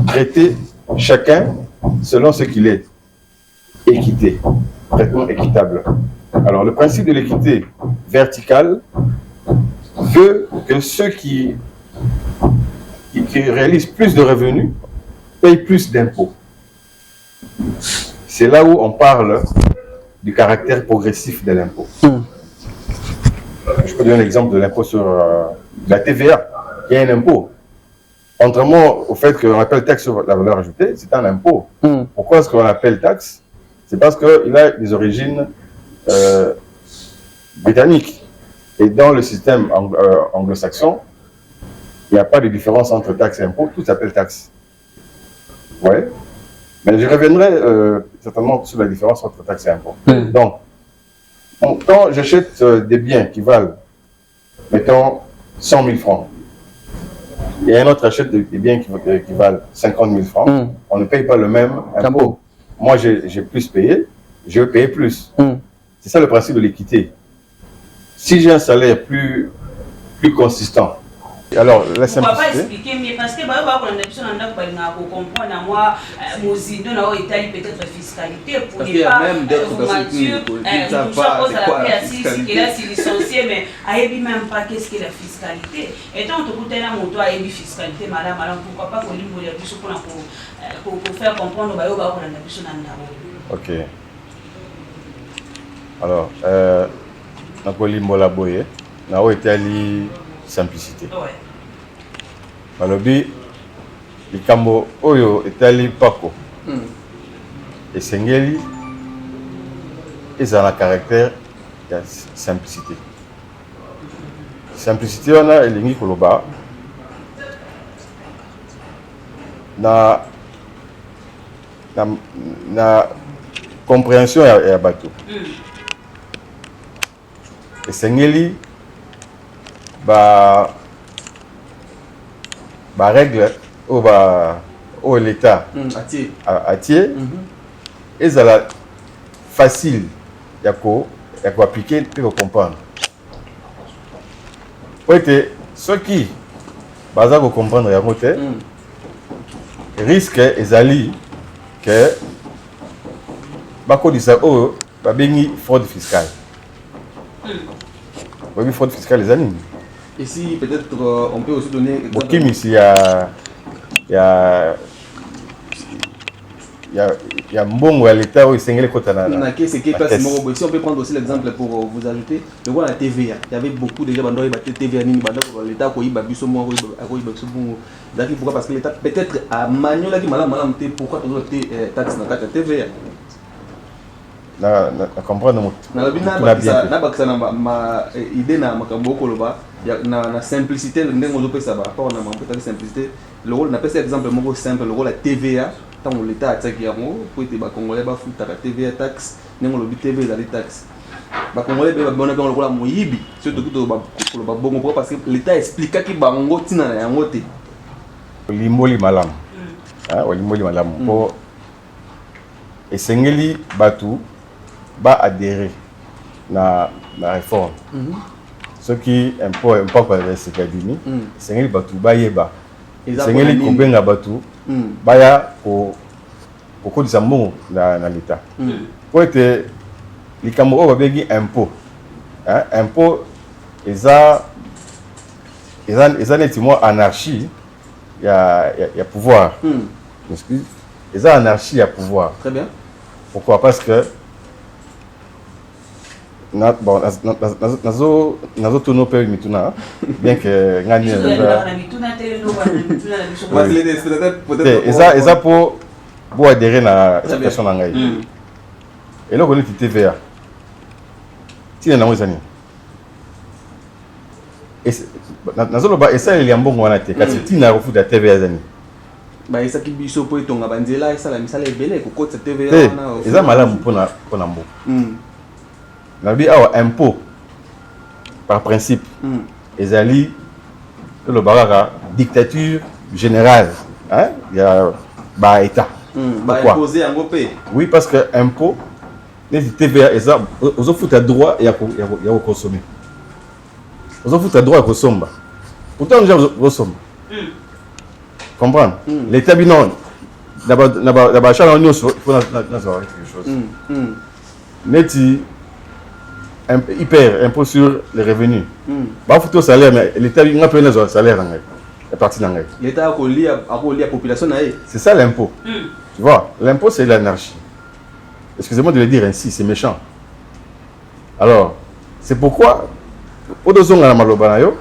traiter chacun selon ce qu'il est. Équité, traitement équitable. Alors le principe de l'équité verticale veut que ceux qui réalisent plus de revenus payent plus d'impôts. C'est là où on parle du caractère progressif de l'impôt. Je peux donner l'exemple de l'impôt sur la TVA, qui est un impôt. Contrairement au fait qu'on appelle taxe sur la valeur ajoutée, c'est un impôt. Pourquoi est-ce qu'on l'appelle taxe? C'est parce qu'il a des origines britanniques. Et dans le système anglo-saxon, il n'y a pas de différence entre taxe et impôt, tout s'appelle taxe. Ouais. Mais je reviendrai certainement sur la différence entre taxe et impôt. Donc, quand j'achète des biens qui valent, mettons, 100 000 francs, et un autre achète des biens qui valent 50 000 francs, on ne paye pas le même impôt. Moi, j'ai plus payé, je vais payer plus. C'est ça le principe de l'équité. Si j'ai un salaire plus consistant, alors la simplicité. On ne va pas expliquer, mais parce que on a comprendre moi, Mozindo n'a établi peut-être fiscalité pour ne pas vous mentir. Nous sommes à la paix si là c'est licencié, mais aïe même pas qu'est-ce que la fiscalité. Et tant que vous êtes là, mon toit aïe fiscalité, madame, pourquoi pas qu'on lui pour faire comprendre qu'on a ok. Alors, Nakoli Molaboye, n'a été simplicité. Malobi, likambo oyo etali pako esengeli ezala na caractère ya simplicité. Simplicité wana elingi koloba na compréhension ya bato. Esengeli ba règle au l'état atie ezala facile ya ko appliquer et comprendre. Oite ceux qui baza ko comprendre ya mote risque ezali que bakodisa oyo babengi fraude fiscale. Oui, fraude fiscale les années. Ici, peut-être, on peut aussi donner exemple. Ok, mais il y a un bon à l'État où il s'engage les quotas. Si on peut prendre aussi l'exemple pour vous ajouter, le roi la TVA. Il y avait beaucoup de gens qui ont TVA, l'État qui a eu pourquoi parce que l'État peut-être à Magnola qui m'a pourquoi tu as taxe dans la TVA. Na comprendre ma idée na makambo koloba na simplicité ndenge ozopesa ba rapport na mampota simplicité le rôle na pesa exemple moko simple le rôle la TVA tant l'état attaque yango pour être ba congolais ba futa la TVA taxe ndenge lobi TVA za les taxes ba congolais ba bona ba lokola moyibi surtout to ba koloba bongo parce que l'état explique ki bango tina na yango te limboli malam limboli malam po esengeli batu ba adhérer na réforme. Ceux qui imposent pas les Sekadini, c'est ngeli batu ba yeba. C'est ngeli kobenga batu ba ya ko kodisa mbongo na l'état. Pour être likambo o babengi impôt. Impôt eza neti mo anarchie ya pouvoir. Excuse. Eza anarchie ya pouvoir. Très bien. Pourquoi? Parce que nazo tono pe mituna bien que ngani eza pour adhérer na situation na ngai et là on est TVA tina na ngozani et nazo loba esa ile mbongo wana te kasi tina refuda TVA zani ba esa ki biso po etonga banzela esa la misala ebele ko kotsa TVA wana eza malamu pona mbo nabi awa impôt par principe ezali le baraka dictature générale il y a ba état ba imposer en gopé oui parce que impôt les TVA eza ozo futa droit ya consommer ozo futa droit ya kosomba pourtant déjà kosomba comprendre l'état binon na ba chala nyonso faut na savoir quelque chose neti hyper impôt sur les revenus. Bah faut au salaire mais l'État il n'a pas besoin de salaire en la partie d'anglais. L'État a collé la population naïe. C'est ça l'impôt. Tu vois, l'impôt c'est l'anarchie. Excusez-moi de le dire ainsi, c'est méchant. Alors, c'est pourquoi au deuxième la malobanayo,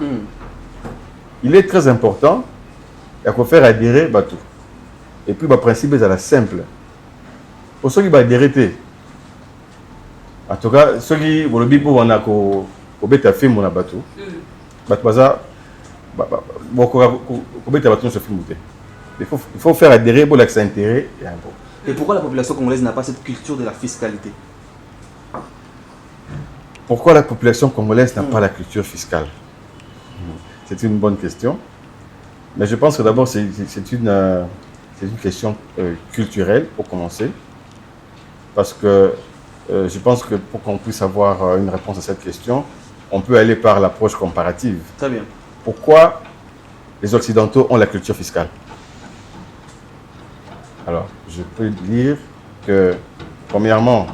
il est très important il faut faire adhérer bateau. Et puis le principe est la simple. Pour ceux qui vont adhérer en tout cas, ceux qui vont le dire pour on a qu'au bêta film on a battu. Batbaza, au bêta battu ce film. Il faut faire adhérer pour l'accès intérêt et impôt. Et pourquoi la population congolaise n'a pas cette culture de la fiscalité? Pourquoi la population congolaise n'a pas la culture fiscale? C'est une bonne question. Mais je pense que d'abord c'est une question culturelle pour commencer. Parce que je pense que pour qu'on puisse avoir une réponse à cette question, on peut aller par l'approche comparative. Très bien. Pourquoi les Occidentaux ont la culture fiscale? Alors, je peux dire que, premièrement,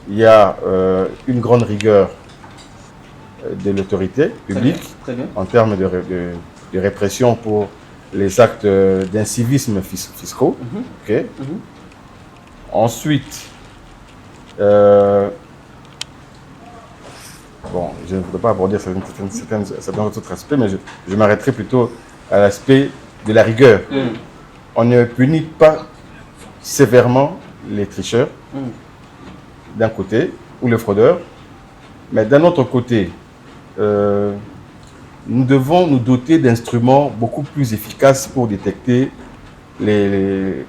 il y a une grande rigueur de l'autorité publique en termes de répression pour les actes d'incivisme fiscaux. Okay. Ensuite, bon, je ne voudrais pas aborder certains autres aspects, mais je m'arrêterai plutôt à l'aspect de la rigueur. On ne punit pas sévèrement les tricheurs, d'un côté, ou les fraudeurs, mais d'un autre côté, nous devons nous doter d'instruments beaucoup plus efficaces pour détecter les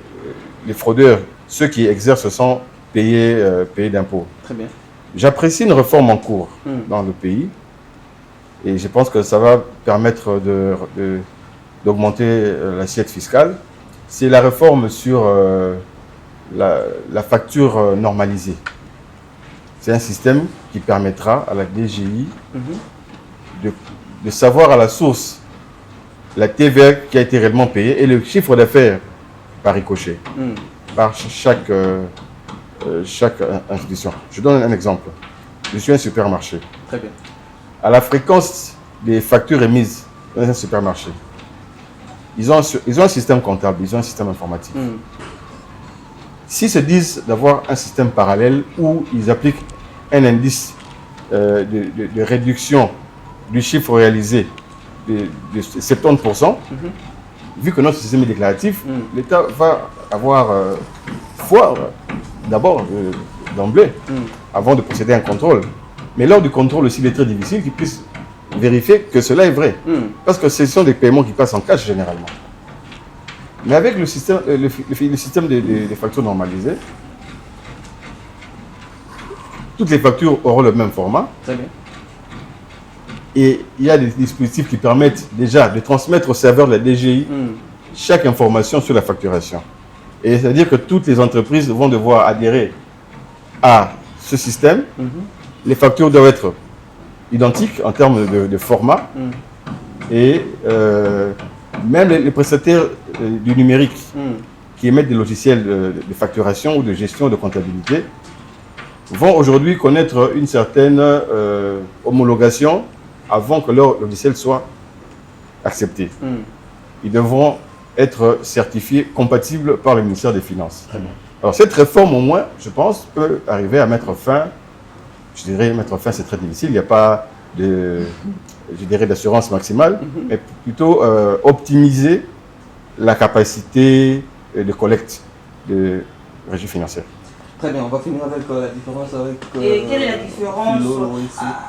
fraudeurs, ceux qui exercent sans payer d'impôts. Très bien. J'apprécie une réforme en cours dans le pays et je pense que ça va permettre d'augmenter l'assiette fiscale. C'est la réforme sur la facture normalisée. C'est un système qui permettra à la DGI de savoir à la source la TVA qui a été réellement payée et le chiffre d'affaires par ricochet, par chaque institution. Je donne un exemple. Je suis un supermarché. Très bien. À la fréquence des factures émises dans un supermarché, ils ont un système comptable, ils ont un système informatique. S'ils se disent d'avoir un système parallèle où ils appliquent un indice de réduction du chiffre réalisé de 70%, vu que notre système est déclaratif, l'État va avoir foi d'abord d'emblée, avant de procéder à un contrôle. Mais lors du contrôle aussi, il est très difficile qu'ils puissent vérifier que cela est vrai. Parce que ce sont des paiements qui passent en cash généralement. Mais avec le système, le système des factures normalisées, toutes les factures auront le même format. Très bien. Et il y a des dispositifs qui permettent déjà de transmettre au serveur de la DGI chaque information sur la facturation. Et c'est-à-dire que toutes les entreprises vont devoir adhérer à ce système. Les factures doivent être identiques en termes de format. Et même les prestataires du numérique qui émettent des logiciels de facturation ou de gestion de comptabilité vont aujourd'hui connaître une certaine homologation avant que leur logiciel soit accepté. Ils devront être certifiés compatibles par le ministère des Finances. Alors cette réforme au moins, je pense, peut arriver à mettre fin. Je dirais mettre fin, c'est très difficile. Il n'y a pas d'assurance maximale, mais plutôt optimiser la capacité de collecte de régie financière. Très bien, on va finir avec la différence avec... Et quelle est la différence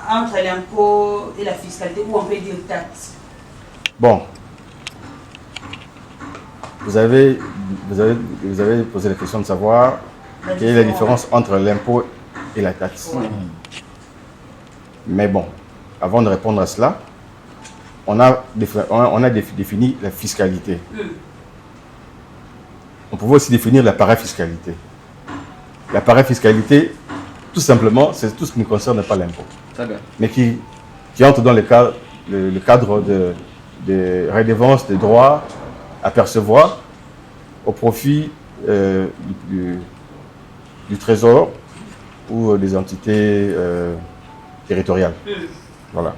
entre l'impôt et la fiscalité, ou on peut dire taxe? Bon, vous avez posé la question de savoir quelle est la différence entre l'impôt et la taxe. Mais bon, avant de répondre à cela, on a défini la fiscalité. On pouvait aussi définir la parafiscalité. La parafiscalité, tout simplement, c'est tout ce qui ne concerne pas l'impôt. Très bien. Mais qui entre dans le cadre de redevances, de droits à percevoir au profit du Trésor ou des entités territoriales. Voilà.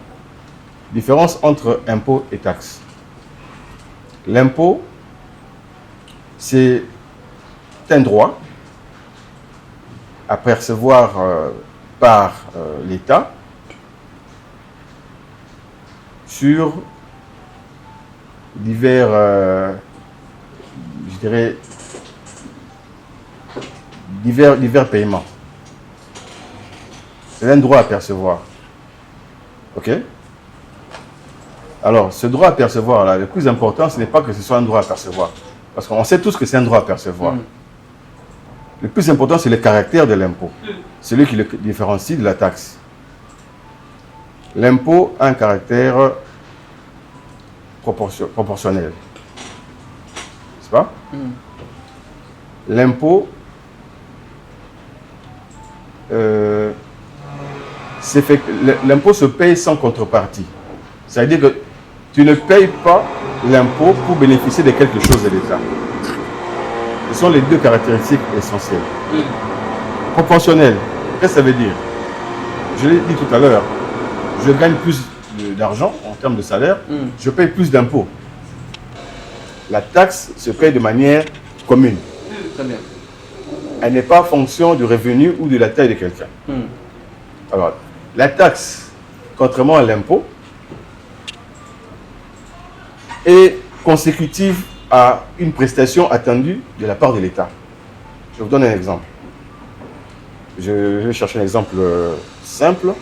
Différence entre impôt et taxe. L'impôt, c'est un droit à percevoir par l'État sur divers, je dirais, divers paiements. C'est un droit à percevoir. OK? Alors, ce droit à percevoir, là, le plus important, ce n'est pas que ce soit un droit à percevoir. Parce qu'on sait tous que c'est un droit à percevoir. Le plus important, c'est le caractère de l'impôt. Celui qui le différencie de la taxe. L'impôt a un caractère proportionnel. N'est-ce pas? L'impôt, l'impôt se paye sans contrepartie. C'est-à-dire que tu ne payes pas l'impôt pour bénéficier de quelque chose de l'État. Ce sont les deux caractéristiques essentielles. Proportionnel, qu'est-ce que ça veut dire? Je l'ai dit tout à l'heure, je gagne plus d'argent en termes de salaire, je paye plus d'impôts. La taxe se paye de manière commune. Très bien. Elle n'est pas en fonction du revenu ou de la taille de quelqu'un. Alors, la taxe, contrairement à l'impôt, est consécutive à une prestation attendue de la part de l'État. Je vous donne un exemple. Je vais chercher un exemple simple.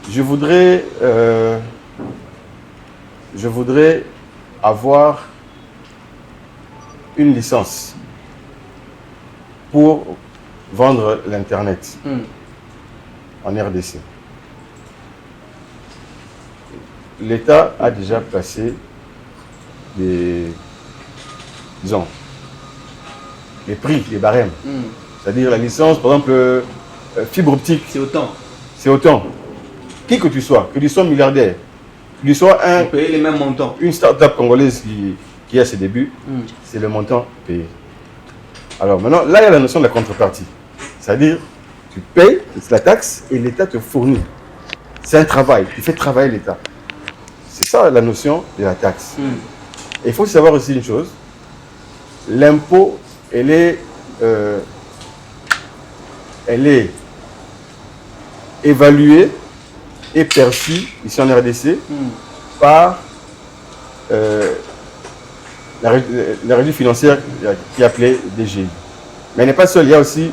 Je voudrais avoir une licence pour vendre l'Internet en RDC. L'État a déjà placé les prix, les barèmes. C'est-à-dire la licence, par exemple, fibre optique. C'est autant. C'est autant. Qui que tu sois milliardaire, que tu sois Vous payez les mêmes montants. une start-up congolaise qui a ses débuts, c'est le montant payé. Alors maintenant, là, il y a la notion de la contrepartie. C'est-à-dire, tu payes la taxe et l'État te fournit. C'est un travail, tu fais travailler l'État. C'est ça la notion de la taxe. Et il faut savoir aussi une chose, l'impôt, elle est évaluée et perçue ici en RDC par la régie financière qui est appelée DGI. Mais elle n'est pas seule, il y a aussi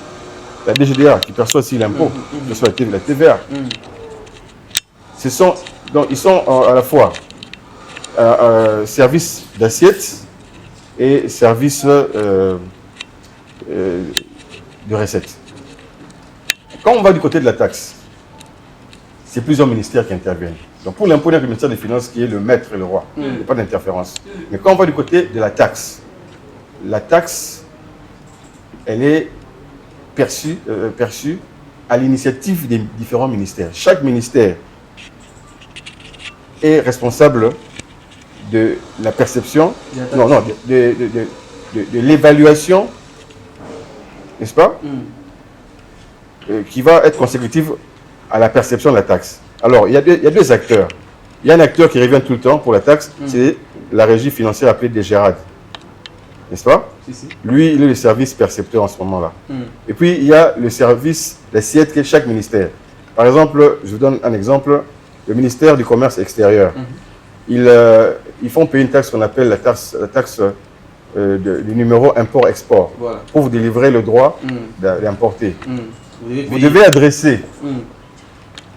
la DGDA qui perçoit aussi l'impôt, qui perçoit la TVA. Donc, ils sont à la fois service d'assiette et service de recettes. Quand on va du côté de la taxe, c'est plusieurs ministères qui interviennent. Donc pour l'impôt, il y a le ministère des Finances qui est le maître et le roi. Il n'y a pas d'interférence. Mais quand on va du côté de la taxe, elle est perçue à l'initiative des différents ministères. Chaque ministère est responsable de la perception, de l'évaluation, n'est-ce pas, qui va être consécutive à la perception de la taxe. Alors, il y a deux acteurs. Il y a un acteur qui revient tout le temps pour la taxe, c'est la régie financière appelée DGRAD, n'est-ce pas? Lui, il est le service percepteur en ce moment-là. Et puis, il y a le service d'assiette qui est chaque ministère. Par exemple, je vous donne un exemple, le ministère du Commerce extérieur. Ils font payer une taxe qu'on appelle la taxe du numéro import-export, voilà, pour vous délivrer le droit d'importer. Vous devez adresser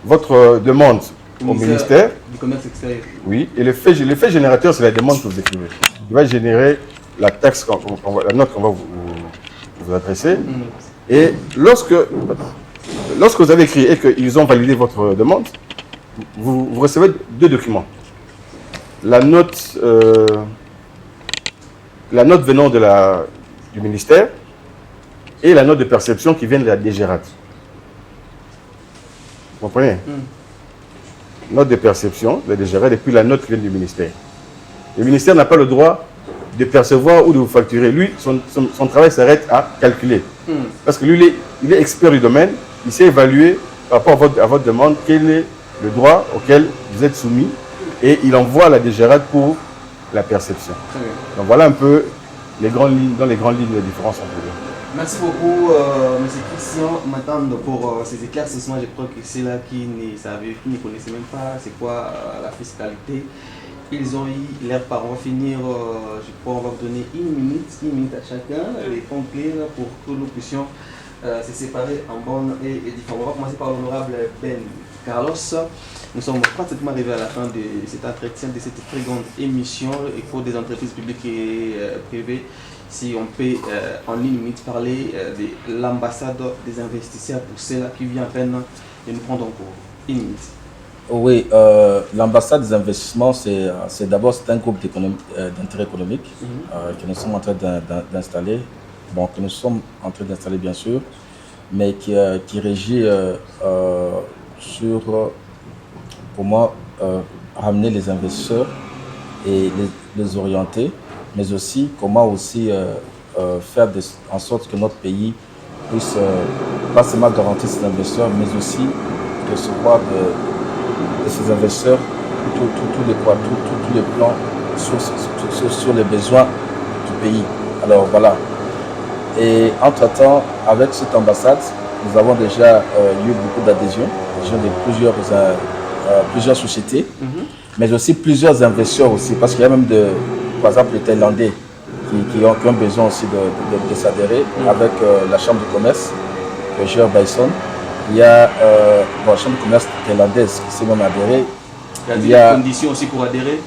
votre demande au ministère du Commerce extérieur. Oui, et le fait générateur, c'est la demande que vous écrivez. Il va générer la taxe, la note qu'on va vous adresser. Et lorsque vous avez écrit et qu'ils ont validé votre demande, vous recevez deux documents. La note venant du ministère et la note de perception qui vient de la DGRAD. Vous comprenez? Note de perception de la DGRAD et puis la note qui vient du ministère. Le ministère n'a pas le droit de percevoir ou de vous facturer. Lui, son travail s'arrête à calculer. Parce que lui, il est expert du domaine, il sait évaluer par rapport à votre demande quel est le droit auquel vous êtes soumis et il envoie à la DGRAD pour la perception. Donc voilà un peu les grandes lignes, dans les grandes lignes de différence entre eux. Merci beaucoup, M. Christian Matande, pour ces éclaircissements. Je crois que c'est là qui ne connaissaient même pas c'est quoi la fiscalité. Ils ont eu l'air par. On va finir, je crois, on va vous donner une minute à chacun, les conclure pour que nous puissions se séparer en bonne et différente. On va commencer par l'honorable Ben Carlos. Nous sommes pratiquement arrivés à la fin de cet entretien, de cette très grande émission. Il faut des entreprises publiques et privées. Si on peut en une minute parler de l'ambassade des investisseurs pour ceux-là qui viennent à peine de nous prendre en cours. Une minute. Oui, l'ambassade des investissements, c'est d'abord un groupe d'intérêt économique que nous sommes en train d'installer. Bon, que nous sommes en train d'installer bien sûr, mais qui régit sur, pour moi, ramener les investisseurs et les orienter, mais aussi comment aussi faire en sorte que notre pays puisse pas seulement garantir ses investisseurs, mais aussi recevoir de ces investisseurs tous les plans sur les besoins du pays. Alors voilà. Et entre-temps, avec cette ambassade, nous avons déjà eu beaucoup d'adhésions de plusieurs sociétés. mais aussi plusieurs investisseurs aussi, parce qu'il y a même, par exemple, les Thaïlandais qui ont besoin aussi de s'adhérer avec la Chambre de commerce que gère Bison. Il y a la Chambre de commerce thaïlandaise qui s'est même adhérée. Il y a des conditions aussi pour adhérer?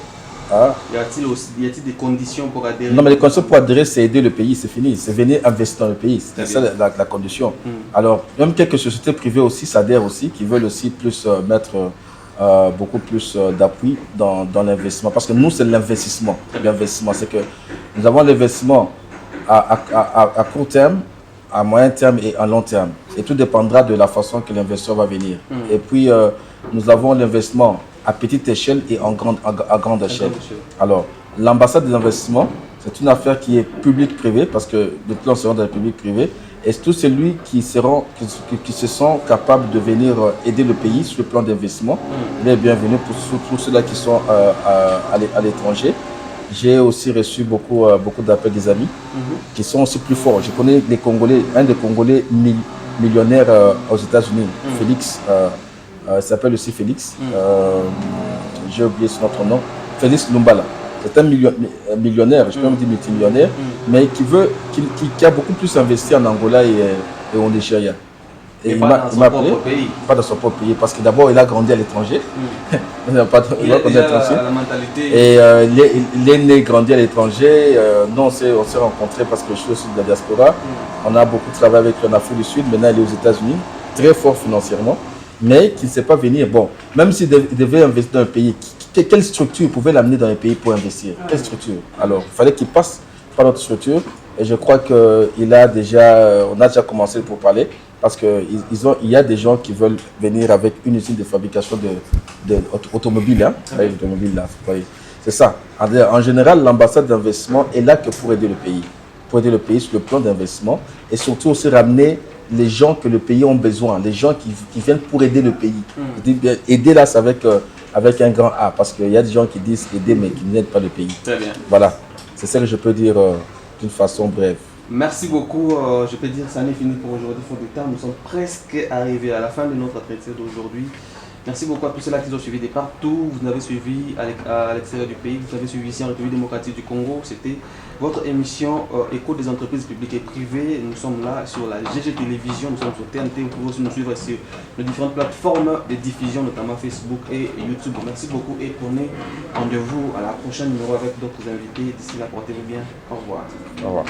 Ah. Y a-t-il des conditions pour adhérer? Non, mais les conditions pour adhérer, c'est aider le pays, c'est fini. C'est venir investir dans le pays. C'est ça la condition. Alors, même quelques sociétés privées aussi s'adhèrent aussi, qui veulent aussi plus mettre beaucoup plus d'appui dans l'investissement. Parce que nous, c'est l'investissement. L'investissement, c'est que nous avons l'investissement à court terme, à moyen terme et à long terme. Et tout dépendra de la façon que l'investisseur va venir. Et puis, nous avons l'investissement à petite échelle et à grande échelle. Alors, l'ambassade des investissements, c'est une affaire qui est publique-privée, parce que les plans seront dans le public-privé, et tous celui qui se sont capables de venir aider le pays sur le plan d'investissement, il est bienvenu pour ceux-là qui sont à l'étranger. J'ai aussi reçu beaucoup d'appels des amis qui sont aussi plus forts. Je connais des Congolais, un des Congolais millionnaires aux États-Unis, Félix. Il s'appelle aussi Félix. J'ai oublié son autre nom. Félix Lumbala. C'est un millionnaire, je peux même dire multimillionnaire, mais qui a beaucoup plus investi en Angola et au Nigeria. Et il m'a appelé, pas dans son propre pays, parce que d'abord il a grandi à l'étranger. Il a déjà la mentalité. Et il est né, grandi à l'étranger. Nous on s'est rencontrés parce que je suis aussi de la diaspora. On a beaucoup travaillé avec lui en Afrique du Sud. Maintenant il est aux États-Unis, très fort financièrement, mais qui ne sait pas venir. Bon, même s'il devait investir dans un pays, quelle structure pouvait l'amener dans un pays pour investir? Quelle structure? Alors, il fallait qu'il passe par notre structure. Et je crois qu'on a déjà commencé pour parler, parce qu'il y a des gens qui veulent venir avec une usine de fabrication d'automobiles. C'est ça. En général, l'ambassade d'investissement est là que pour aider le pays. Pour aider le pays sur le plan d'investissement, et surtout aussi ramener les gens que le pays ont besoin, les gens qui viennent pour aider le pays. Aider là, c'est avec un grand A, parce qu'il y a des gens qui disent aider mais qui n'aident pas le pays. Très bien. Voilà, c'est ça que je peux dire d'une façon brève. Merci beaucoup. Je peux dire que ça n'est fini pour aujourd'hui. Faute de temps, nous sommes presque arrivés à la fin de notre entretien d'aujourd'hui. Merci beaucoup à tous ceux-là qui nous ont suivis de partout. Vous nous avez suivis à l'extérieur du pays. Vous nous avez suivis ici en République démocratique du Congo. C'était votre émission Écho des entreprises publiques et privées. Nous sommes là sur la GG Télévision. Nous sommes sur TNT. Vous pouvez aussi nous suivre sur les différentes plateformes de diffusion, notamment Facebook et YouTube. Merci beaucoup et prenez rendez-vous à la prochaine numéro avec d'autres invités. D'ici là, portez-vous bien. Au revoir. Au revoir.